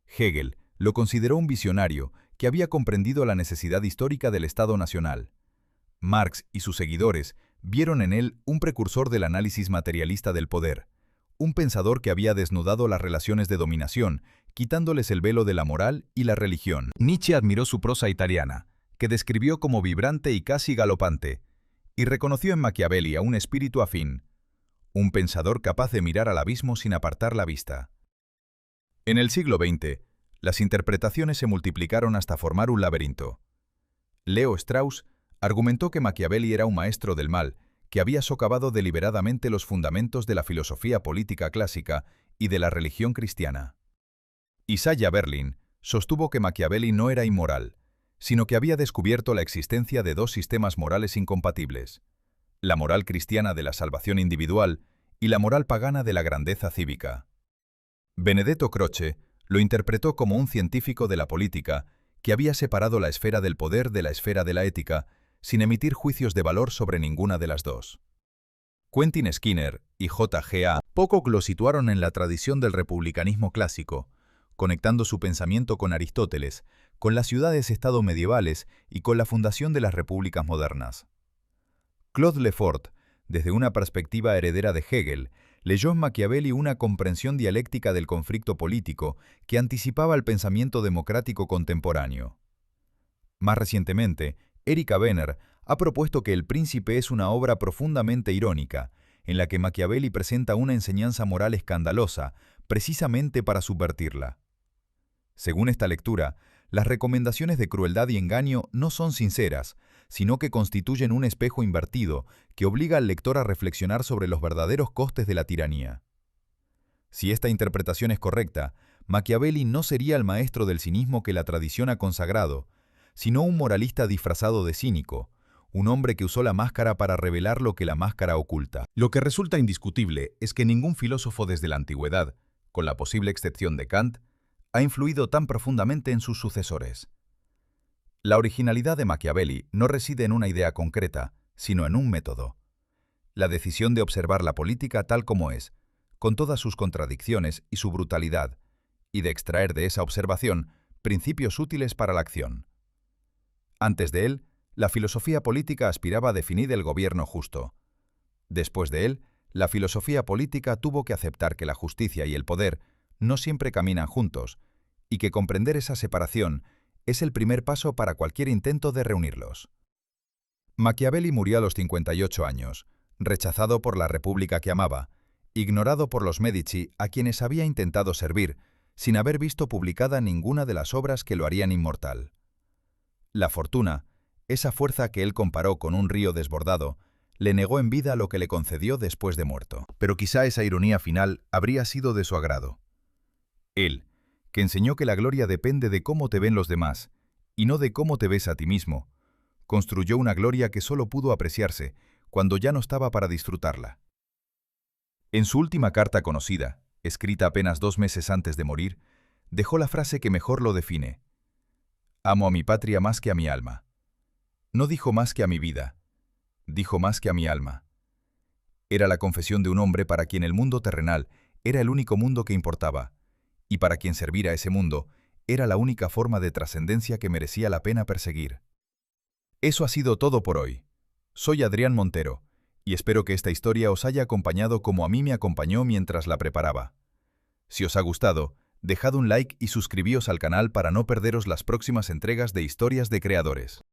Hegel lo consideró un visionario que había comprendido la necesidad histórica del Estado nacional. Marx y sus seguidores vieron en él un precursor del análisis materialista del poder, un pensador que había desnudado las relaciones de dominación, quitándoles el velo de la moral y la religión. Nietzsche admiró su prosa italiana, que describió como vibrante y casi galopante, y reconoció en Machiavelli a un espíritu afín, un pensador capaz de mirar al abismo sin apartar la vista. En el siglo XX, las interpretaciones se multiplicaron hasta formar un laberinto. Leo Strauss argumentó que Machiavelli era un maestro del mal, que había socavado deliberadamente los fundamentos de la filosofía política clásica y de la religión cristiana. Isaiah Berlin sostuvo que Machiavelli no era inmoral, sino que había descubierto la existencia de dos sistemas morales incompatibles: la moral cristiana de la salvación individual y la moral pagana de la grandeza cívica. Benedetto Croce lo interpretó como un científico de la política que había separado la esfera del poder de la esfera de la ética, sin emitir juicios de valor sobre ninguna de las dos. Quentin Skinner y J.G.A. Pocock lo situaron en la tradición del republicanismo clásico, conectando su pensamiento con Aristóteles, con las ciudades-estado medievales y con la fundación de las repúblicas modernas. Claude Lefort, desde una perspectiva heredera de Hegel, leyó en Machiavelli una comprensión dialéctica del conflicto político que anticipaba el pensamiento democrático contemporáneo. Más recientemente, Erika Benner ha propuesto que El Príncipe es una obra profundamente irónica, en la que Machiavelli presenta una enseñanza moral escandalosa, precisamente para subvertirla. Según esta lectura, las recomendaciones de crueldad y engaño no son sinceras, sino que constituyen un espejo invertido que obliga al lector a reflexionar sobre los verdaderos costes de la tiranía. Si esta interpretación es correcta, Machiavelli no sería el maestro del cinismo que la tradición ha consagrado, sino un moralista disfrazado de cínico, un hombre que usó la máscara para revelar lo que la máscara oculta. Lo que resulta indiscutible es que ningún filósofo desde la antigüedad, con la posible excepción de Kant, ha influido tan profundamente en sus sucesores. La originalidad de Machiavelli no reside en una idea concreta, sino en un método. La decisión de observar la política tal como es, con todas sus contradicciones y su brutalidad, y de extraer de esa observación principios útiles para la acción. Antes de él, la filosofía política aspiraba a definir el gobierno justo. Después de él, la filosofía política tuvo que aceptar que la justicia y el poder no siempre caminan juntos, y que comprender esa separación es el primer paso para cualquier intento de reunirlos. Machiavelli murió a los 58 años, rechazado por la república que amaba, ignorado por los Medici a quienes había intentado servir, sin haber visto publicada ninguna de las obras que lo harían inmortal. La fortuna, esa fuerza que él comparó con un río desbordado, le negó en vida lo que le concedió después de muerto. Pero quizá esa ironía final habría sido de su agrado. Él, que enseñó que la gloria depende de cómo te ven los demás, y no de cómo te ves a ti mismo, construyó una gloria que solo pudo apreciarse cuando ya no estaba para disfrutarla. En su última carta conocida, escrita apenas 2 meses antes de morir, dejó la frase que mejor lo define. Amo a mi patria más que a mi alma. No dijo más que a mi vida. Dijo más que a mi alma. Era la confesión de un hombre para quien el mundo terrenal era el único mundo que importaba, y para quien servir a ese mundo era la única forma de trascendencia que merecía la pena perseguir. Eso ha sido todo por hoy. Soy Adrián Montero, y espero que esta historia os haya acompañado como a mí me acompañó mientras la preparaba. Si os ha gustado, dejad un like y suscribíos al canal para no perderos las próximas entregas de Historias de Creadores.